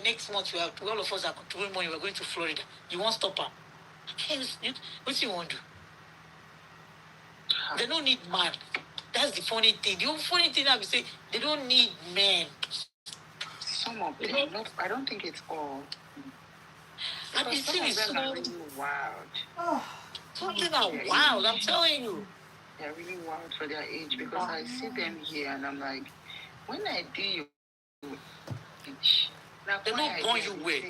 next month all of us are contributing money. We're going to Florida. You won't stop them. What do you want to do? They don't need man. That's the funny thing. The funny thing I would say, they don't need men. Some of them, I don't think it's all. I've been seeing it so really wild. Something are wild, I'm telling you. They're really wild for their age because I see them here and I'm like, when I do your age, they don't born you well.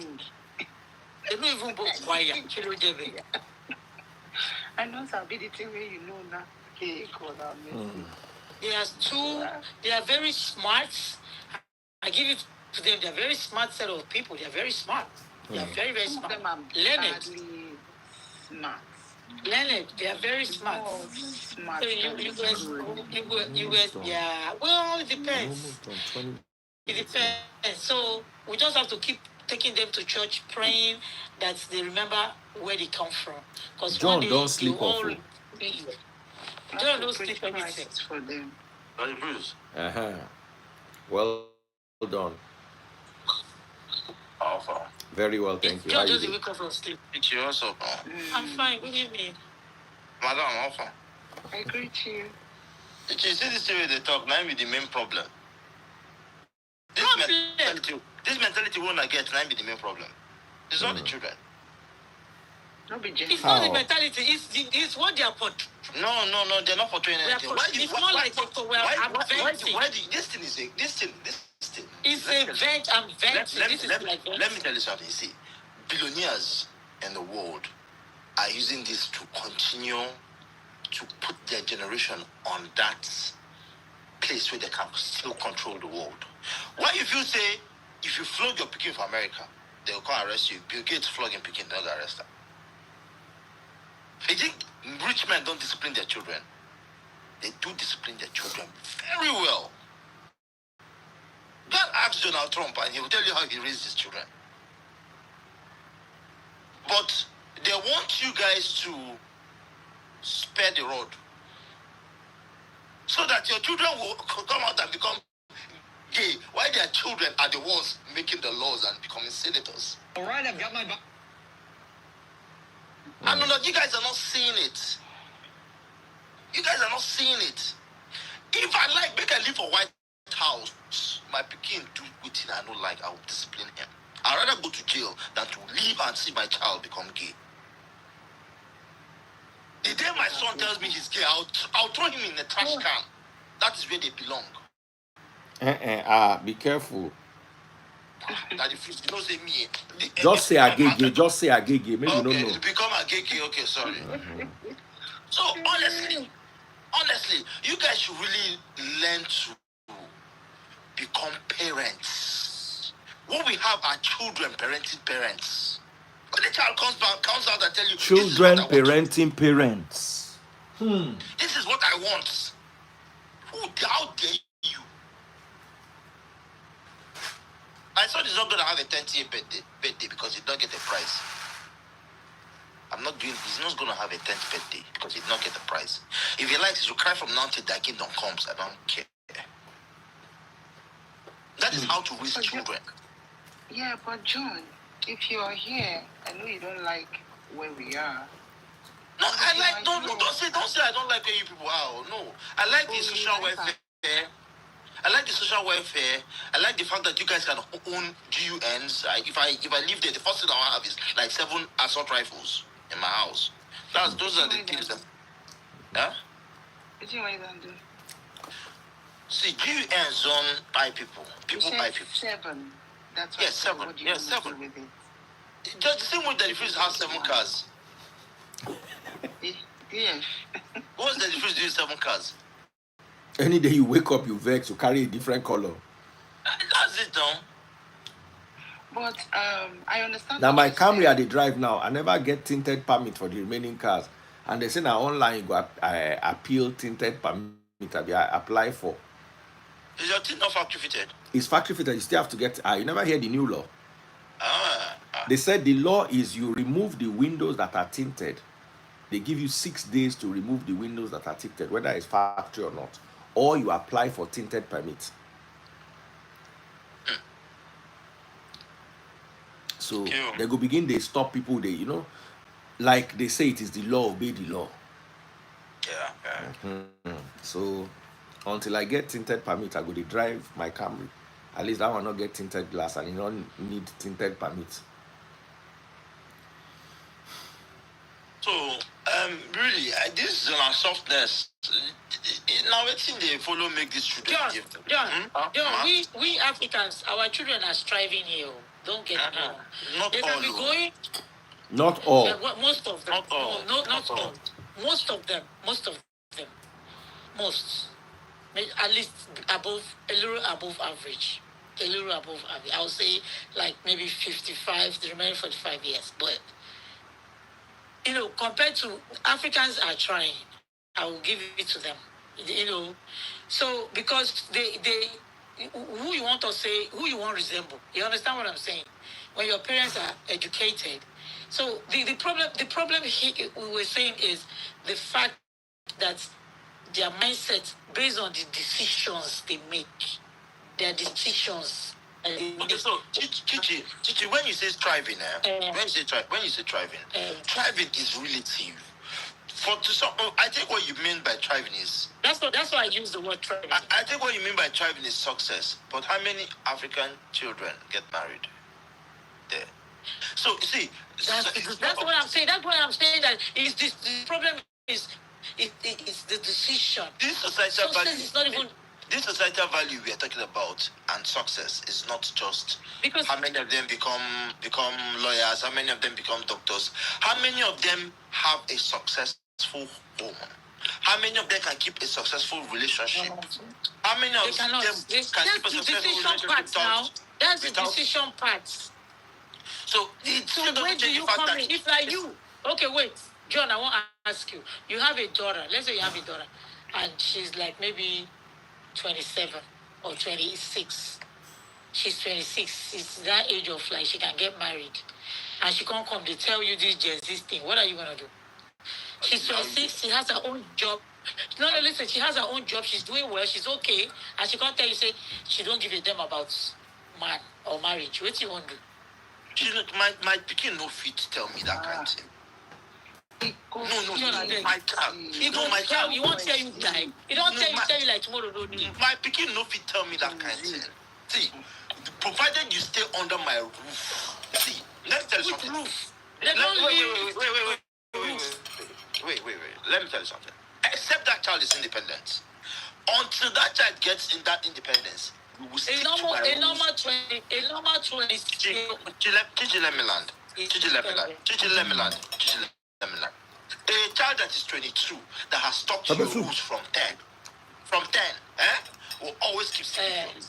They don't even born quiet. I know ability where you know now. Okay, They are very smart. I give it to them. They're very smart set of people. They're very smart. They're very, very smart. Learned. Smart. Learned. They are very smart. Smart. So US, yeah. Well, it depends. It depends. So we just have to keep taking them to church, praying that they remember where they come from. Because one John, day don't they sleep will off. all Oh. be. I John have to don't preach sleep anything. Christ for them. Daddy Bruce. Uh-huh. Well done. Alpha. Very well, It's thank you. How John you just doing? wake up from sleep. It's you also. I'm fine. Good evening. Madam Alpha. I greet you. You see this way they talk, now be the main problem. This mentality won't get, now be the main problem. It's not the children. No be It's gender. not the How? mentality. It's what they are portraying. No, they're not portraying anything. It's more like This thing is this thing. It's a vent. I'm venting. This is like Let me tell you something. See, billionaires in the world are using this to continue to put their generation on that place where they can still control the world. Why if you say, if you flog your picking for America, they'll come arrest you. Bill Gates flogging picking, they'll arrest them. You think rich men don't discipline their children? They do discipline their children very well. Go and ask Donald Trump and he will tell you how he raised his children. But they want you guys to spare the road so that your children will come out and become gay, while their children are the ones making the laws and becoming senators. All right, I've got my... I know that you guys are not seeing it. You guys are not seeing it. If I like, make I live for White House, my Pekin do good thing I don't like, I will discipline him. I'd rather go to jail than to live and see my child become gay. The day my son tells me he's gay, I'll throw him in the trash can. That is where they belong. Be careful. That if you don't say me, Just say agege. Just say agege. Maybe you don't okay, know. become a gay. Okay, sorry. So honestly, you guys should really learn to become parents. What we have are children parenting parents. When the child comes out and tell you, Children this is what I want. parenting parents. This is what I want. How dare you? I thought he's not going to have a 10th-year birthday because he did not get a prize. He's not going to have a 10th birthday because he did not get the prize. If he likes, he should cry from now till that kingdom comes. I don't care. That is how to raise children. Yeah, but John, if you are here, I know you don't like where we are. No, I like, don't say I don't like where you people are. No, I like the social welfare. I like the social welfare. I like the fact that you guys can own GUNs. If I live there, the first thing I have is like 7 assault rifles in my house. Those are the things that. Huh? What do you want to do? See, GUNs own buy people. People buy people. 7. That's Yes, 7. What do you Yes, want to 7. do with it? Just the same way that the Freeze has 7 cars. Yes. What's the difference between 7 cars? Any day you wake up, you vex, you carry a different color. That's it now. But I understand. Now what my you Camry said. I dey drive now. I never get tinted permit for the remaining cars. And they say now online you go appeal tinted permit I apply for. Is your thing not factory fitted? It's factory fitted. You still have to get. You never hear the new law. Ah. They said the law is you remove the windows that are tinted. They give you 6 days to remove the windows that are tinted, whether it's factory or not, or you apply for tinted permit. So they go begin. They stop people. They like they say it is the law. Obey the law. Yeah. So until I get tinted permit, I go to drive my Camry. At least that one not get tinted glass and you don't need tinted permit. So, really, this is our softness. Now, what thing they follow make this children give them? John, we Africans, our children are striving here. Don't get me wrong. Not They all. can be going. Not all. Most of them. Not all. No, not all. Most of them. Most. At least a little above average. I would say like maybe 55, the remaining 45 years. But, compared to Africans are trying, I will give it to them. So because who you want to say, who you want to resemble. You understand what I'm saying? When your parents are educated. So the problem we were saying is the fact that their mindset based on the decisions they make. Their decisions. Okay, so Chichi, when you say striving, when you say striving, striving is relative. I think what you mean by striving is that's why I use the word striving. I think what you mean by striving is success. But how many African children get married there? So you see, that's what I'm saying. That's what I'm saying. That is this the problem is it's the decision. This societal Success value is not even. This societal value we are talking about and success is not just because how many of them become lawyers, how many of them become doctors, how many of them have a successful home, how many of them can keep a successful relationship, how many of them can keep a successful relationship now. That's the decision part. So where do you come in? It's like you. Okay, wait, John. I want to ask you. You have a daughter. Let's say you have a daughter, and she's like maybe 27 or 26. She's 26. It's that age of like she can get married, and she can't come. They tell you this Gen Z thing. What are you gonna do? She's 26. She has her own job. No, listen. She has her own job. She's doing well. She's okay, and she can't tell you say she don't give a damn about man or marriage. What do you want to do? My pikin no fit tell me that kind of thing. No, my child. My child. You won't tell you die. You don't tell you like tomorrow. No, my pikin no fit tell me that kind of thing. See, provided you stay under my roof. See, let me tell you something. Wait. Let me tell you something. Except that child is independent. Until that child gets in that independence, we will stick to my rules. A normal 20. Chichi, let me land. A child that is 22 that has stuck to your rules from 10, will always keep sticking.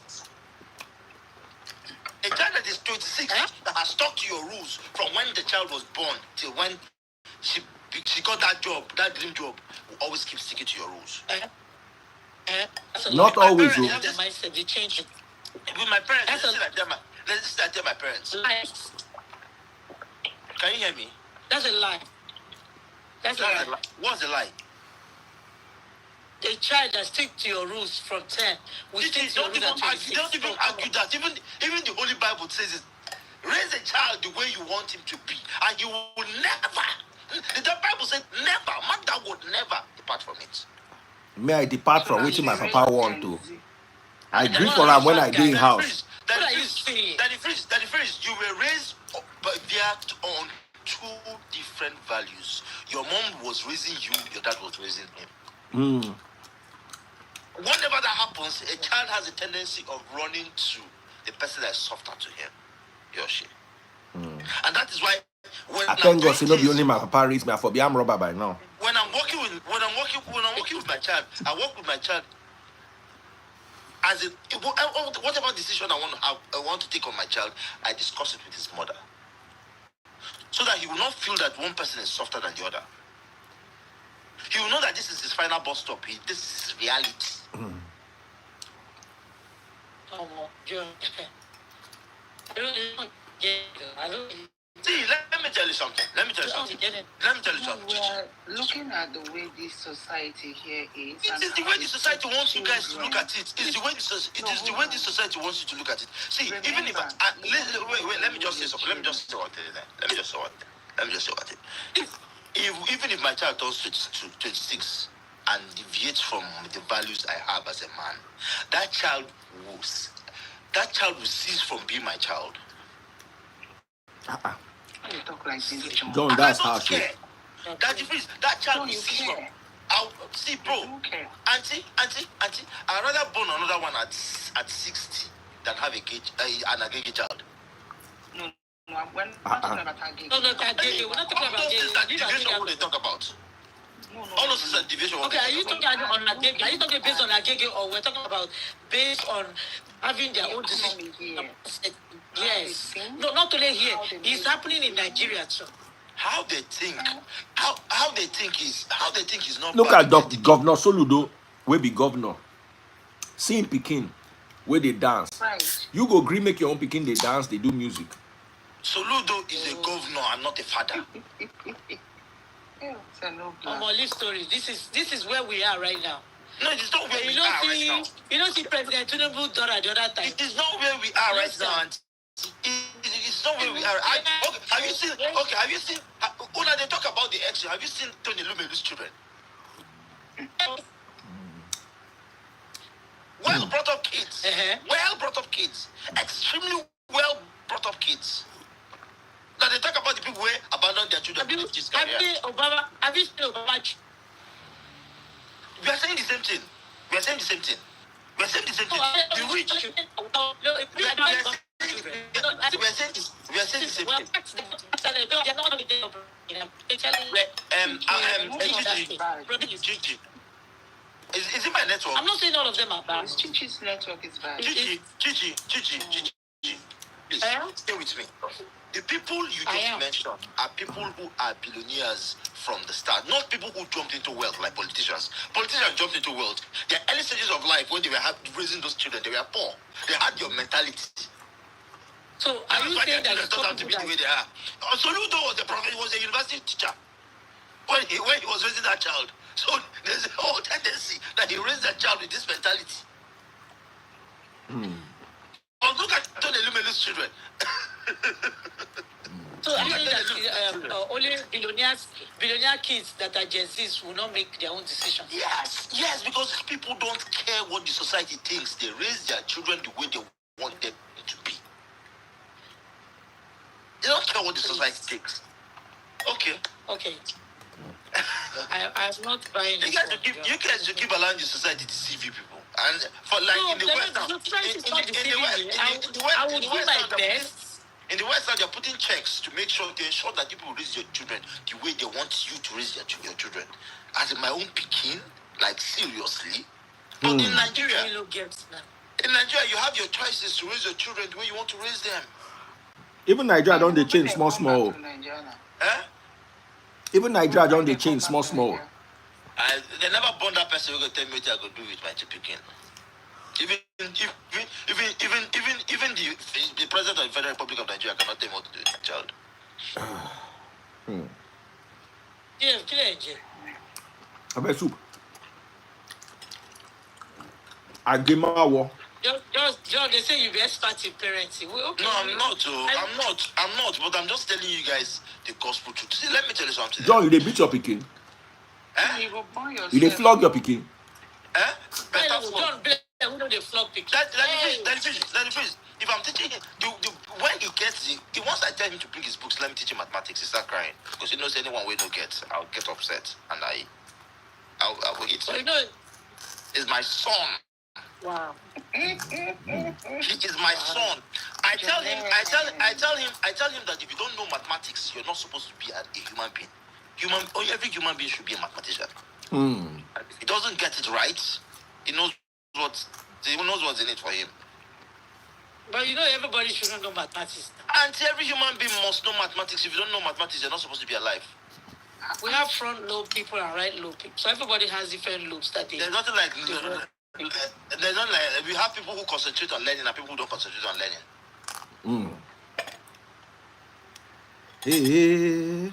A child that is 26 that has stuck to your rules from when the child was born till when she got that job, that dream job, will always keep sticking to your rules. Not always. They change it. With my parents, this is I tell my parents. Lies. Can you hear me? That's a lie. That's a lie. What's the lie? A child that sticks to your rules from 10 will stick to your rules at 26. Don't even argue that. Even the Holy Bible says it. Raise a child the way you want him to be, and you will never. The Bible said never. Mother would never depart from it. May I depart from which my papa want to. I agree for that when I do in house. That the phrase you were raised on two different values. Your mom was raising you, your dad was raising him. Whenever that happens, a child has a tendency of running to the person that is softer to him, he or she. And that is why when I thank God, not be only my papa raised me for be I'm robber by now. When I'm working with my child, I work with my child as in whatever decision I want to take on my child, I discuss it with his mother, so that he will not feel that one person is softer than the other. He will know that this is his final bus stop. This is his reality. See, let me tell you something. We are looking at the way this society here is. It is the way the society wants you guys to look at it. It is the way the society wants you to look at it. See, even if let me just say something. Let me just say what it. Even if my child turns to 26 and deviates from the values I have as a man, that child will cease from being my child. You talk like this, John, that's harsh. That child will cease from. See, bro, auntie, I'd rather born another one at 60 than have an agege child. No, we're not talking about agege. No, agege. We're not talking about agege. Division what they talk about. All of this is division. Okay, are you talking on agege? Are you talking based on agege, or we're talking about based on having their own decision? Yes. No, not only here. It's happening in Nigeria too. How they think is not. Look at Governor Soludo, we be governor. See him Pekin. where they dance. Right. You go green make your own pikin, they dance, they do music. Soludo is a governor and not a father. Yeah, it's a no plan. Leave story. This is where we are right now. No, it is not where we are right now. You don't see President Tinubu Dora the other time. It is not where we are right now. It's not where we are. Okay, have you seen? Okay, have you seen? When they talk about the action, have you seen Tony Lumelu's children? Well brought up kids. Well brought up kids. Extremely well brought up kids. Now they talk about the people who abandoned their children. Have you seen Obama? We are saying the same thing. We are saying the same thing. We are saying the same thing. The rich. We are saying this. We are saying the same thing. Gigi. Is it my network? I'm not saying all of them are bad. Chichi's network is bad. Gigi. Please, stay with me. The people you just mentioned are people who are billionaires from the start, not people who jumped into wealth like politicians. Politicians jumped into wealth. Their early stages of life, when they were raising those children, they were poor. They had your mentality. So are you saying that turned out to be the way they are? Soludo was a prophet. He was a university teacher when he was raising that child. So there's a whole tendency that he raised that child with this mentality. But look at Tony Lumelu's children. So I mean that only billionaire kids that are Gen Zs will not make their own decisions. Yes, because people don't care what the society thinks. They raise their children the way they want them to be. They don't care what the society thinks. Okay. I'm not buying it. You guys keep allowing the society to deceive you people. And for like in the West now, I would do my best. In the West now, they're putting checks to make sure they ensure that people raise your children the way they want you to raise your children. As in my own Pekin, like seriously. But in Nigeria, you have your choices to raise your children the way you want to raise them. Even Nigeria don't they change small. Even Nigeria don't they change small. They never born that person who gonna tell me what I go do with my chicken. Even the president of the Federal Republic of Nigeria cannot tell me what to do with my child. I bet soup. I give my war. John, they say you be expert in parenting. No, I'm not. But I'm just telling you guys the gospel truth. See, let me tell you something. John, you they beat your pikin. You they flog your pikin. John, who know they flog pikin? Let me finish. If I'm teaching him, when he gets it, once I tell him to bring his books, let me teach him mathematics, he start crying. Because he knows anyone will not get, I'll get upset. And I will hit him. You know, it's my son. Wow. He is my son. I tell him that if you don't know mathematics, you're not supposed to be a human being. Every human being should be a mathematician. If he doesn't get it right, he knows what's in it for him. But you know, everybody shouldn't know mathematics. And every human being must know mathematics. If you don't know mathematics, you're not supposed to be alive. We have front lobe people and right lobe people. So everybody has different lobes that they... There's nothing like... There's not like... We have people who concentrate on learning and people who don't concentrate on learning. Hey.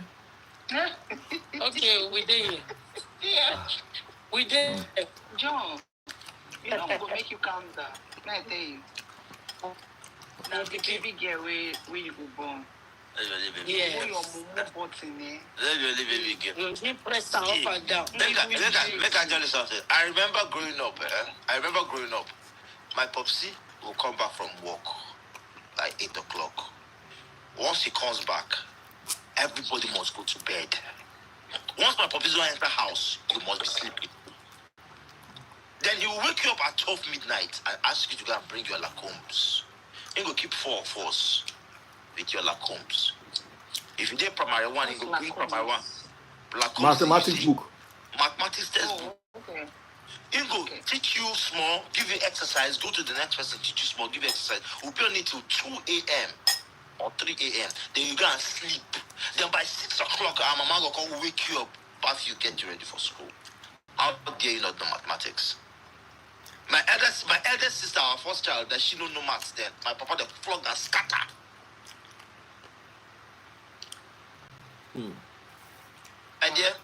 Okay, we did. Yeah. We did. John, you know what will make you calm down? Now I tell you. Now the baby girl where you go born. Yes. Put your mumu button there. Baby girl. You press her up and down. Make I tell you something. I remember growing up. My popsy will come back from work like 8 o'clock. Once he comes back, everybody must go to bed. Once my popsy don't enter house, you must be sleeping. Then he will wake you up at 12 midnight and ask you to go and bring your lacombs. He will keep 4 of us with your lacombs. If you did primary 1, he will bring primary 1. Mathematics book. Mathematics textbook. Okay. He go teach you small, give you exercise, go to the next person, teach you small, give you exercise. We'll be on it till 2 a.m. or 3 a.m. Then you go and sleep. Then by 6 o'clock, our mama will come wake you up after you get you ready for school. How dare you not know mathematics? My eldest sister, our first child, that she don't know maths then. My papa the flog and scatter. Idea.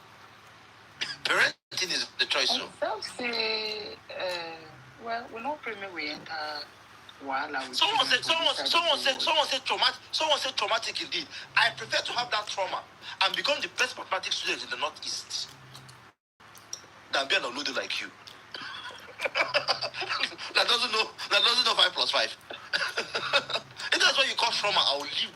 Parenting is the choice. So. Some say, well, we're not premium. We enter. Someone said traumatic indeed. I prefer to have that trauma and become the best mathematics student in the Northeast than be an unloaded like you. that doesn't know 5 plus 5. If that's what you call trauma, I'll live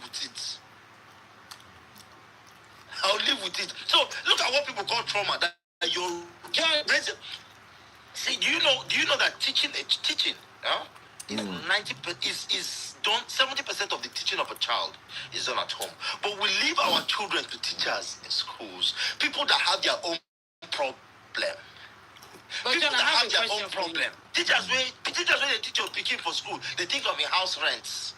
with it. So look at what people call trauma. That you're raising. See, do you know that teaching, is 90 is done. 70% of the teaching of a child is done at home. But we leave our children to teachers in schools, people that have their own problem. But People John, that I have have a their question own for you. problem. Teachers when they teach your picking for school, they think of in house rents.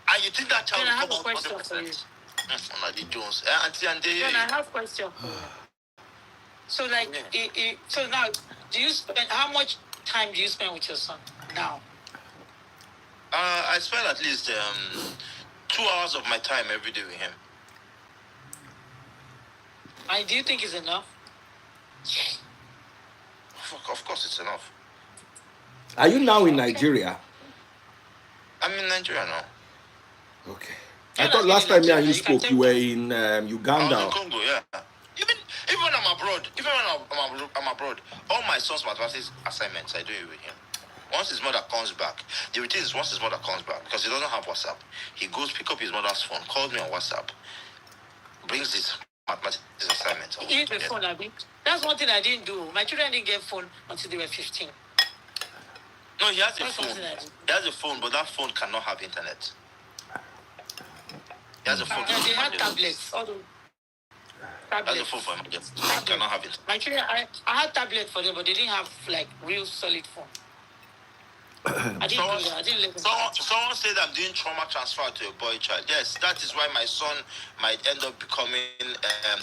And you think that child John, I will have come a out question for you. 100%. Auntie Jones. Auntie and John, I have a question for you. So, like, so now, do you spend, how much time do you spend with your son now? I spend at least 2 hours of my time every day with him. And do you think it's enough? Of course, it's enough. Are you now in Nigeria? I'm in Nigeria now. Okay. I thought last time me and you spoke, you were in Uganda. I was in Congo, yeah. Even when I'm abroad, all my son's mathematics assignments I do it with him. Once his mother comes back, the routine is once his mother comes back, because he doesn't have WhatsApp, he goes pick up his mother's phone, calls me on WhatsApp, brings his mathematics assignments. You use the phone, Abby. That's one thing I didn't do. My children didn't get phone until they were 15. No, he has a phone. He has a phone, but that phone cannot have internet. He has a phone. They had tablets. All those tablets. He has a phone for him. He cannot have it. My children, I had tablets for them, but they didn't have like real solid phone. I didn't do that. I didn't let them. Someone said I'm doing trauma transfer to a boy child. Yes, that is why my son might end up becoming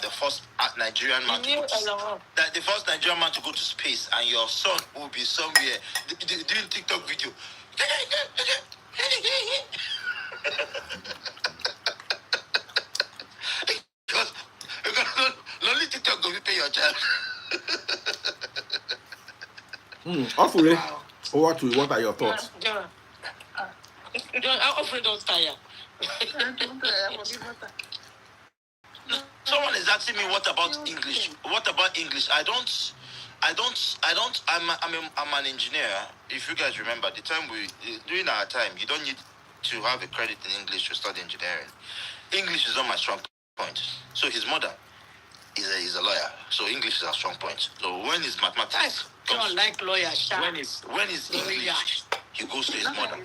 the first Nigerian man to go to the first Nigerian man to go to space, and your son will be somewhere doing TikTok video. because only TikTok go pay your child. Hopefully. Over to you. What are your thoughts? John, I'm afraid don't tire. Someone is asking me what about English? What about English? I'm an engineer. If you guys remember the time during our time, you don't need to have a credit in English to study engineering. English is not my strong point. So his mother is a lawyer. So English is a strong point. So when his mathematics John like lawyer. When is English, he goes to his mother.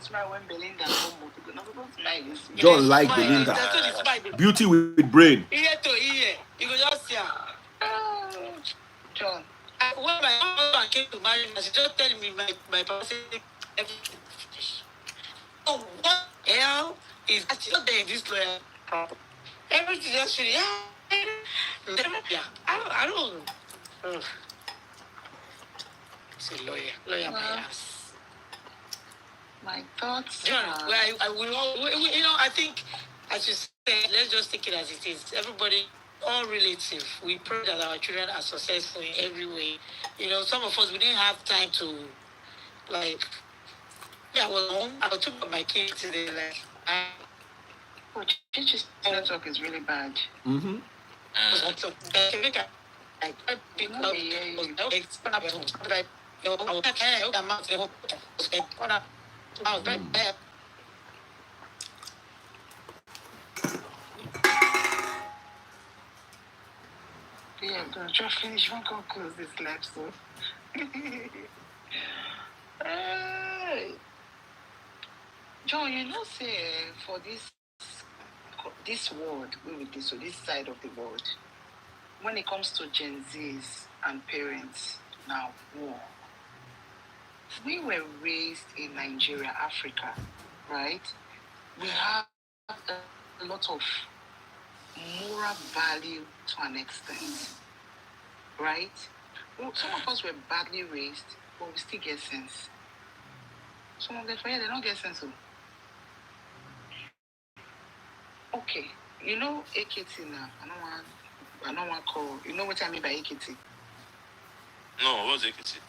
John like Belinda. Beauty with brain. Ear to ear. You go just see. John. When my husband came to marry me, she just telling me my papa said everything finished. So what the hell is that not there in this lawyer? Everything just finished. Yeah. I don't. It's a lawyer my ass. My thoughts. John, I think, as you said, let's just take it as it is. Everybody, all relative. We pray that our children are successful in every way. Some of us, we didn't have time to, I was home. I took my kids today, Chichi's network is really bad. Mm-hmm. Yeah, just finish. One can close this live soon. John, say for this world, so this side of the world, when it comes to Gen Zs and parents, now war. We were raised in Nigeria, Africa, right? We have a lot of moral value to an extent, right? Well, some of us were badly raised, but we still get sense. Some of them for here, they don't get sense. Okay, you know AKT now. I don't want call. You know what I mean by AKT? No, what's AKT?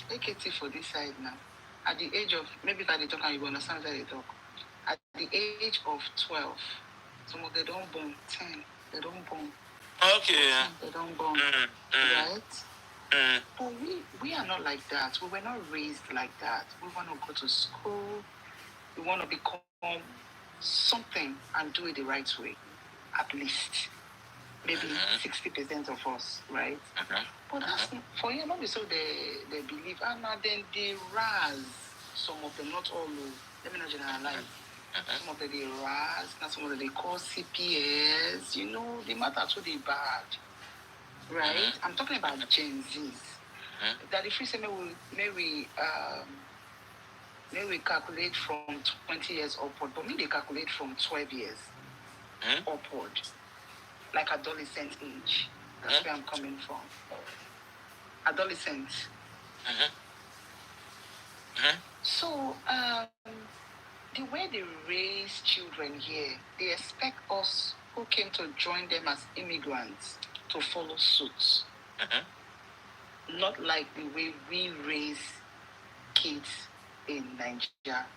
AKT for this side now. At the age of, maybe if I talk and you will understand how they talk. At the age of 12, some of them don't born 10. They don't born. Okay. 14, they don't born. Right? But we are not like that. We were not raised like that. We want to go to school. We want to become something and do it the right way, at least. Maybe 60% of us, right? But that's for you, not so they believe, and now then they rise. Some of them, not all. Let me not generalize. Some of them they rise, and some of them they call CPS. You know, the matter too they bad, right? I'm talking about Gen Zs. That if we say may we calculate from 20 years upward, but maybe they calculate from 12 years upward, like adolescent age. That's where I'm coming from. Adolescent. So, the way they raise children here, they expect us who came to join them as immigrants to follow suit. Not like the way we raise kids in Nigeria.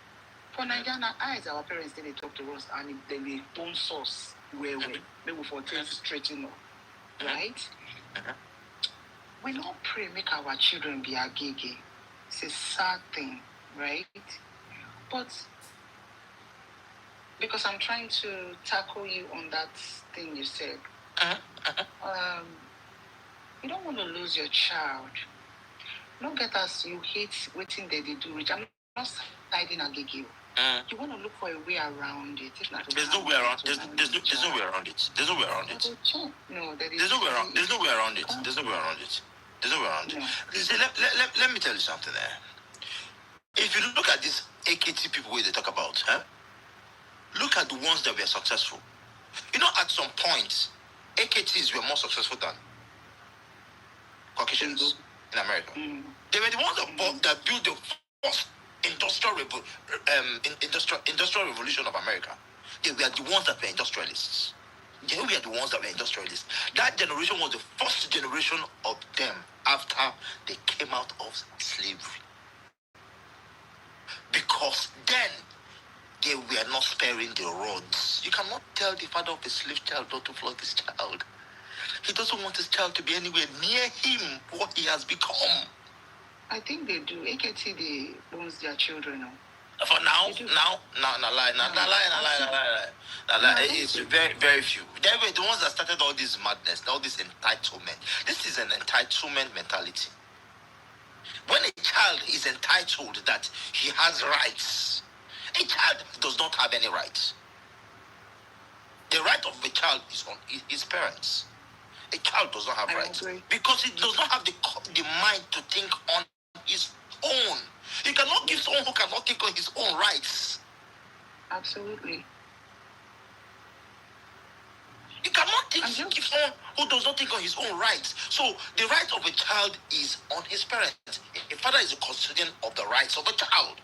For Nigeria, eyes, our parents, they talk to us and they don't source where they will for things straighten up. Right? We don't pray make our children be a gigi. It's a sad thing, right? But because I'm trying to tackle you on that thing you said, you don't want to lose your child. Don't get us you hate waiting they do, which I'm not siding against you. You want to look for a way around it. If not, there's no way around. There's no way around it. There's no way around it. No, there's no way around. There's no way around it. There's no way around it. There's no way around it. See, let me tell you something there. If you look at these AKT people where they talk about, look at the ones that were successful. You know, at some point, AKTs were more successful than Caucasians in America. They were the ones that built the first industrial revolution of America. They were the ones that were industrialists. They were the ones that were industrialists. That generation was the first generation of them after they came out of slavery. Because then they were not sparing the rods. You cannot tell the father of a slave child not to flog his child. He doesn't want his child to be anywhere near him, what he has become. I think they do. AKT, they owns their children now. For now. It's very, very few. They were the ones that started all this madness, all this entitlement. This is an entitlement mentality. When a child is entitled that he has rights, a child does not have any rights. The right of a child is on his parents. A child does not have rights because he does not have the mind to think on his own. You cannot give someone who cannot think on his own rights. Absolutely. You cannot give someone who does not think on his own rights. So the right of a child is on his parents. A father is a custodian of the rights of a child.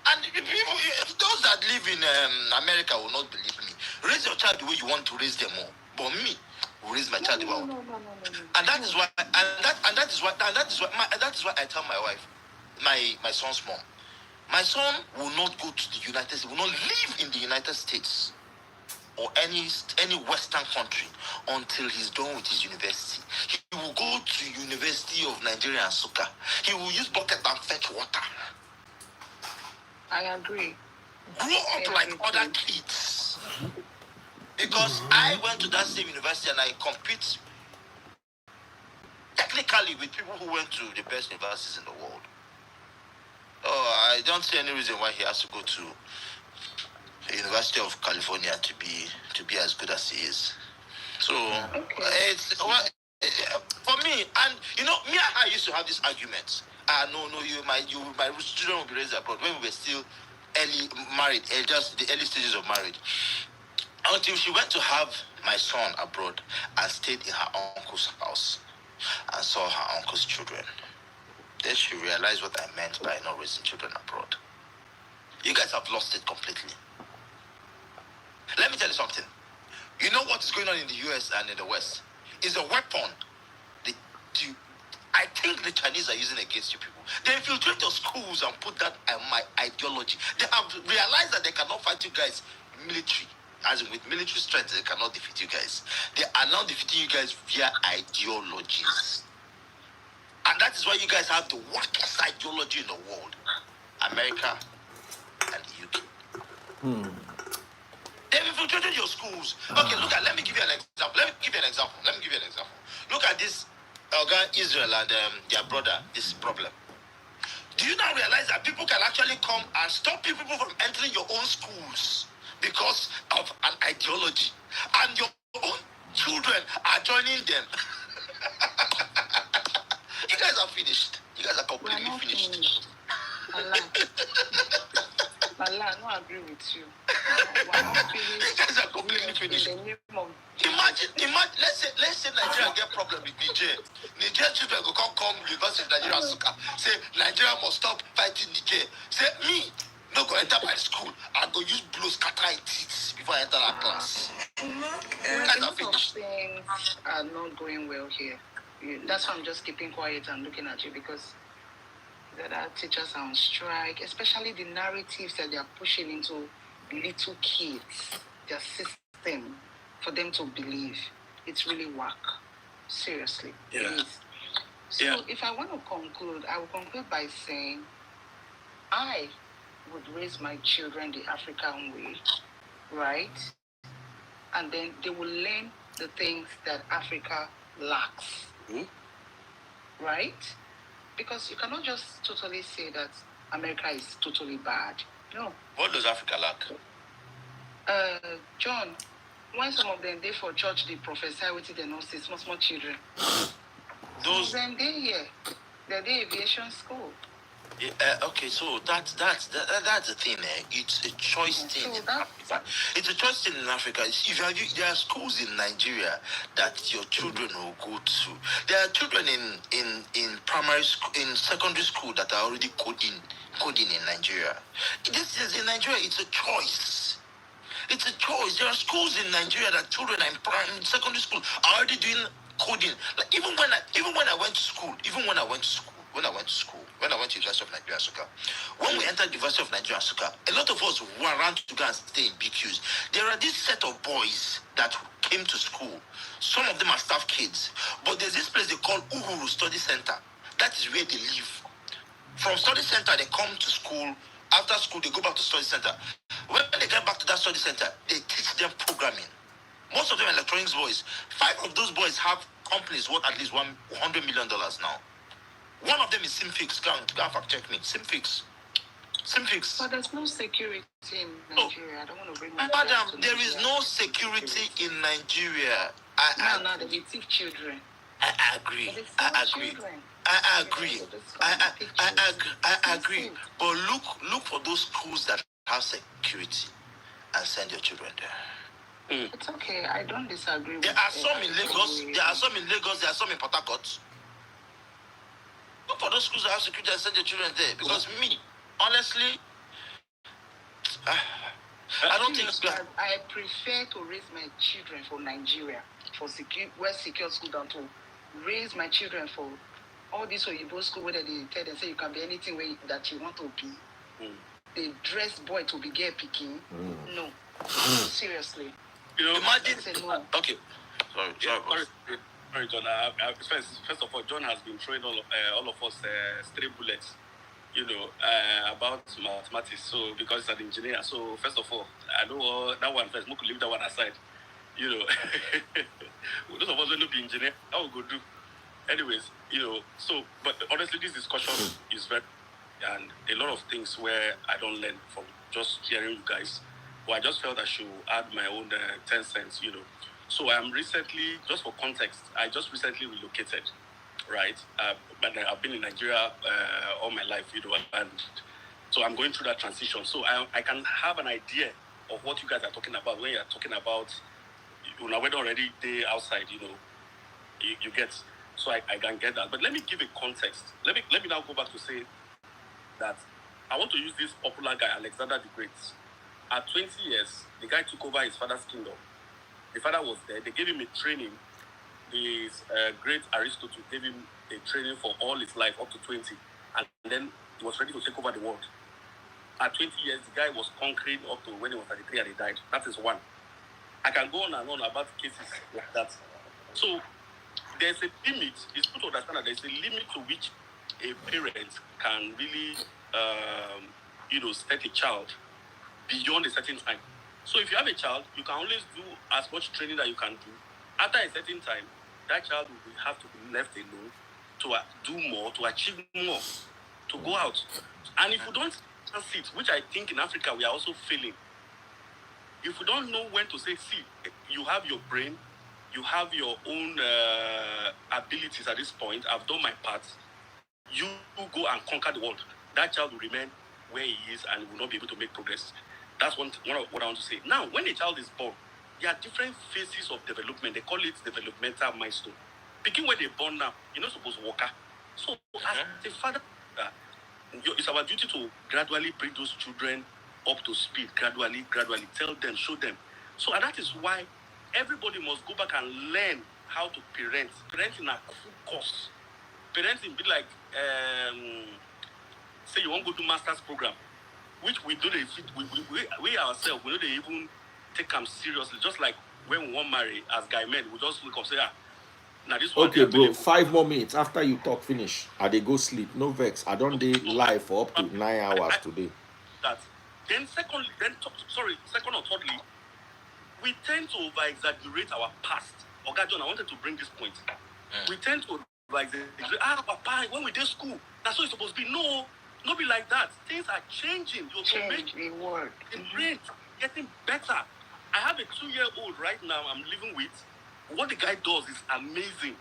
And people, those that live in America will not believe me. Raise your child the way you want to raise them all. But me, will raise my child the way I want. And that is why I tell my wife, my son's mom, my son will not go to the United States, will not live in the United States or any Western country until he's done with his university. He will go to University of Nigeria and Nsukka. He will use bucket and fetch water. I agree. Grow up like other kids. Because I went to that same university and I compete technically with people who went to the best universities in the world. Oh, I don't see any reason why he has to go to the University of California to be as good as he is. So it's for me, and you know, me and I used to have this argument. No, my children will be raised abroad when we were still married, just the early stages of marriage. Until she went to have my son abroad and stayed in her uncle's house. and saw her uncle's children. Then she realized what I meant by not raising children abroad. You guys have lost it completely. Let me tell you something. You know what is going on in the US and in the West? Is a weapon I think the Chinese are using against you people. They infiltrate your schools and put that my ideology. They have realized that they cannot fight you guys military. As in with military strength, they cannot defeat you guys. They are now defeating you guys via ideologies. And that is why you guys have the wackest ideology in the world. America and the UK. They've infiltrated your schools. Okay, let me give you an example. Look at this Israel and their brother, this problem. Do you now realize that people can actually come and stop people from entering your own schools because of an ideology? And your own children are joining them. You guys are finished. You guys are completely finished. Allah, I don't agree with you. You guys are completely finished. Imagine, let's say Nigeria get problem with Niger. Niger children go come University of Nigeria Suka. Say Nigeria must stop fighting Niger. Say me, no go enter my school. I go use blows scatter in teeth before I enter that class. Guys are finished. Things are not going well here. That's why I'm just keeping quiet and looking at you, because that our teachers are on strike, especially the narratives that they are pushing into little kids, their system, for them to believe. It's really whack. Seriously. Yeah. It is. So if I want to conclude, I will conclude by saying I would raise my children the African way, right? And then they will learn the things that Africa lacks. Right? Because you cannot just totally say that America is totally bad. No. What does Africa lack? John, when some of them they for church, they prophesy with it, they know see small children. Those some of them they here. They're the aviation school. Okay, so that's the thing. It's a choice thing in Africa. It's a choice thing in Africa. There are schools in Nigeria that your children will go to. There are children in primary school, in secondary school that are already coding in Nigeria. This is in Nigeria. It's a choice. It's a choice. There are schools in Nigeria that children in secondary school are already doing coding. Like even when I went to school, when I went to University of Nigeria Nsukka, when we entered University of Nigeria Nsukka, a lot of us were around to go and stay in BQs. There are this set of boys that came to school. Some of them are staff kids, but there's this place they call Uhuru Study Center. That is where they live. From study center, they come to school. After school, they go back to study center. When they get back to that study center, they teach them programming. Most of them are electronics boys. 5 of those boys have companies worth at least $100 million now. One of them is Simfix. Go and fact check me. Simfix. But there's no security in Nigeria. I don't want to bring my madam, there is no security in Nigeria. Now they teach children. I agree. I agree. But look for those schools that have security and send your children there. It's okay. I don't disagree. There are some in Lagos. There are some in Port Harcourt. Look for those schools that have security and send your children there. Because me, honestly, I don't think I prefer to raise my children for Nigeria, for secure school, than to raise my children for all these Oyibo school where they tell them say you can be anything that you want to be. They dress boy to be girl picking. No. Seriously. Imagine. No. Okay. Sorry, John. First of all, John has been throwing all of us stray bullets, about mathematics. So because he's an engineer, so first of all, I know that one first. We could leave that one aside. Those of us who know the engineer, how we go do. Anyways, So, but honestly, this discussion is very, and a lot of things where I don't learn from just hearing you guys. But I just felt I should add my own 10 cents. So I'm recently, just for context, I just recently relocated, right? But I've been in Nigeria all my life, and so I'm going through that transition. So I can have an idea of what you guys are talking about when you're talking about, whether already they outside, you get. So I can get that. But let me give a context. Let me now go back to say that I want to use this popular guy, Alexander the Great. At 20 years, the guy took over his father's kingdom. The father was there. They gave him a training. His great Aristotle gave him a training for all his life up to 20. And then he was ready to take over the world. At 20 years, the guy was conquering up to when he was 33 and he died. That is one. I can go on and on about cases like that. So there's a limit. It's good to understand that there's a limit to which a parent can really, set a child beyond a certain time. So if you have a child, you can always do as much training that you can do. After a certain time, that child will have to be left alone to do more, to achieve more, to go out. And if we don't sit, which I think in Africa we are also failing, if we don't know when to say, see, you have your brain, you have your own abilities at this point, I've done my part, you go and conquer the world. That child will remain where he is and will not be able to make progress. That's one of what I want to say. Now, when a child is born, there are different phases of development. They call it developmental milestone. Picking where they're born now, you're not supposed to walk. So, as a father, it's our duty to gradually bring those children up to speed, gradually, tell them, show them. So, and that is why everybody must go back and learn how to parent. Parenting a full course. Parenting be like, say you want to go to master's program, which we do, we ourselves, we don't even take them seriously. Just like when we want to marry as guy men, we just look up say, now this one. Okay, bro. 5 more minutes after you talk finish. I they go sleep. No vex. I don't day live for up to 9 hours today. That. Then second or thirdly, we tend to over-exaggerate our past. Okay, John, I wanted to bring this point. We tend to over-exaggerate. Papa, when we did school, that's what it's supposed to be. No, not be like that. Things are changing. You're making work. Getting better. I have a 2-year-old right now I'm living with. What the guy does is amazing.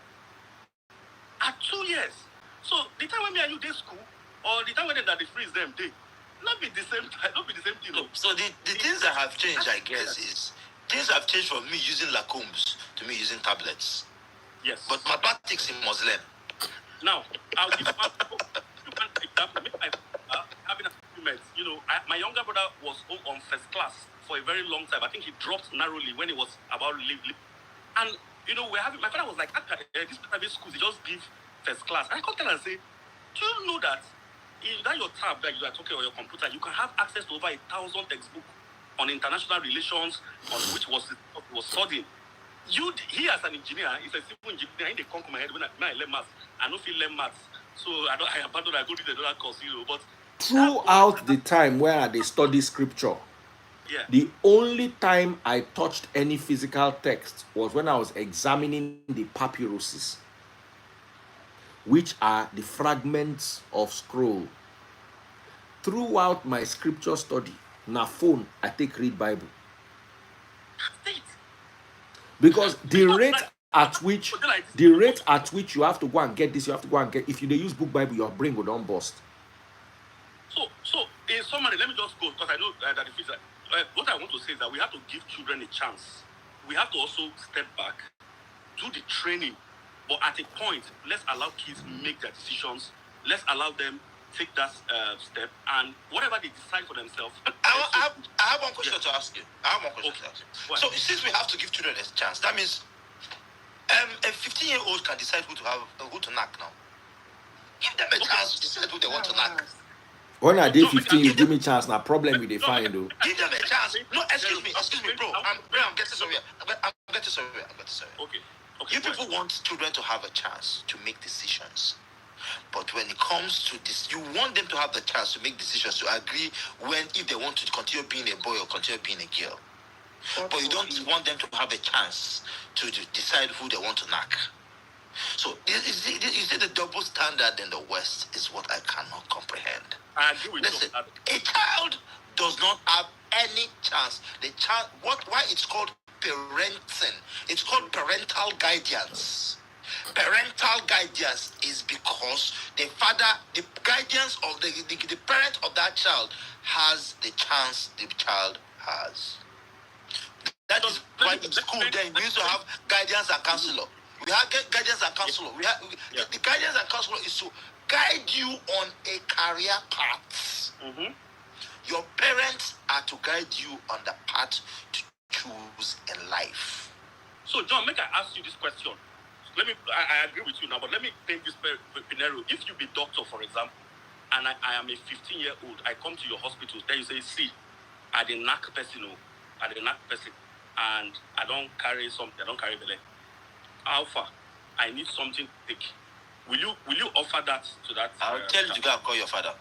At 2 years. So the time when me and you did school, or the time when they freeze them, they not be the same time, not be the same thing. No. So the things that have changed, I guess, is things have changed from me using Lacombs to me using tablets. Yes. But mathematics in Muslim. Now, I'll give one example. Having achievements. My younger brother was on first class for a very long time. I think he dropped narrowly when he was about to leave. And my father was like, this private schools, they just give first class. And I come tell and say, do you know that in that your tab that you are talking on your computer, you can have access to over 1,000 textbooks on international relations, on which was studying. He as an engineer, he's a civil engineer, in the conquer my head when I learn maths. I don't feel learn maths. So I abandoned, I go to another course, but throughout the time where they study scripture, the only time I touched any physical text was when I was examining the papyruses, which are the fragments of scroll. Throughout my scripture study, na phone I take read Bible. Because the rate at which you have to go and get this, you have to go and get. If you use book Bible, your brain will don't bust. So in summary, let me just go because I know that the future. What I want to say is that we have to give children a chance. We have to also step back, do the training, but at a point, let's allow kids make their decisions. Let's allow them take that step, and whatever they decide for themselves. I have one question to ask you. So since we have to give children a chance, that means a 15-year-old can decide who to knock now. Give them a chance to decide who they want to knock. When I did 15, you give me chance. Now problem with the fine though. Give them a chance. No, excuse me, bro. I'm getting somewhere. Okay. You people want children to have a chance to make decisions. But when it comes to this, you want them to have the chance to make decisions, to agree if they want to continue being a boy or continue being a girl. But you don't want them to have a chance to decide who they want to knock. So you see the double standard in the West is what I cannot comprehend. I agree with Listen, a child does not have any chance. Why it's called parenting? It's called parental guidance. Parental guidance is because the guidance of the parent of that child has the chance the child has. That is why in school then we used to have guidance and counselor. We have guidance and counselor. The guidance and counselor is to guide you on a career path. Mm-hmm. Your parents are to guide you on the path to choose in life. So, John, make I ask you this question. I agree with you now, but let me paint this scenario. If you be doctor, for example, and I am a 15-year-old, I come to your hospital, then you say, see, I the knack person, and I don't carry belly. Alpha, I need something thick. Will you offer that to that? I'll tell you to go and call your father.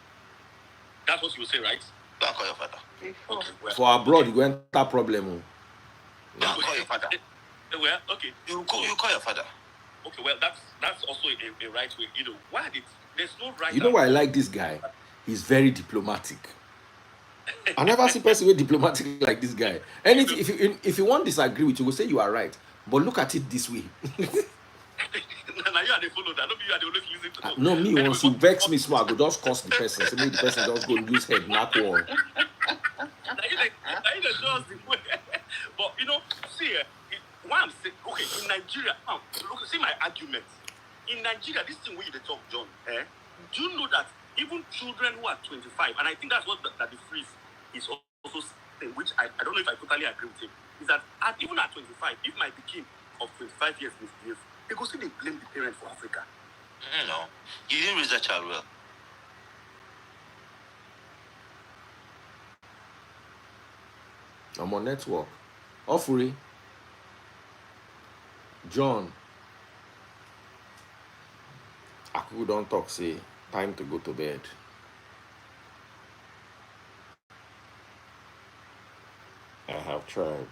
That's what you will say, right? Go and call your father. Okay, well, For abroad, you go enter problem. Go and call your father. Well, okay. You call your father. Okay, well, that's also a right way. Why there's no right. You know why I like this guy? He's very diplomatic. I never see person with diplomatic like this guy. Anything, if you want to disagree with you, will say you are right. But look at it this way. Now you are the follow that. Don't be you are the always listen to. No, me once you vex me small, I go just curse the person. So maybe the person just go and use head, knock wall. Now you just the way. But see, why I'm saying, okay, in Nigeria, now look, see my argument. In Nigeria, this thing where you talk, John, do you know that even children who are 25, and I think that's what that the freeze is also saying, which I don't know if I totally agree with him, is that even at 25, if my kid of 25 years misbehaves, they go see they blame the parent for Africa. No, you didn't raise that child well. I'm on network. Offrey. John. Aku don't talk, say, time to go to bed. I have tried.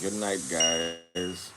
Good night, guys.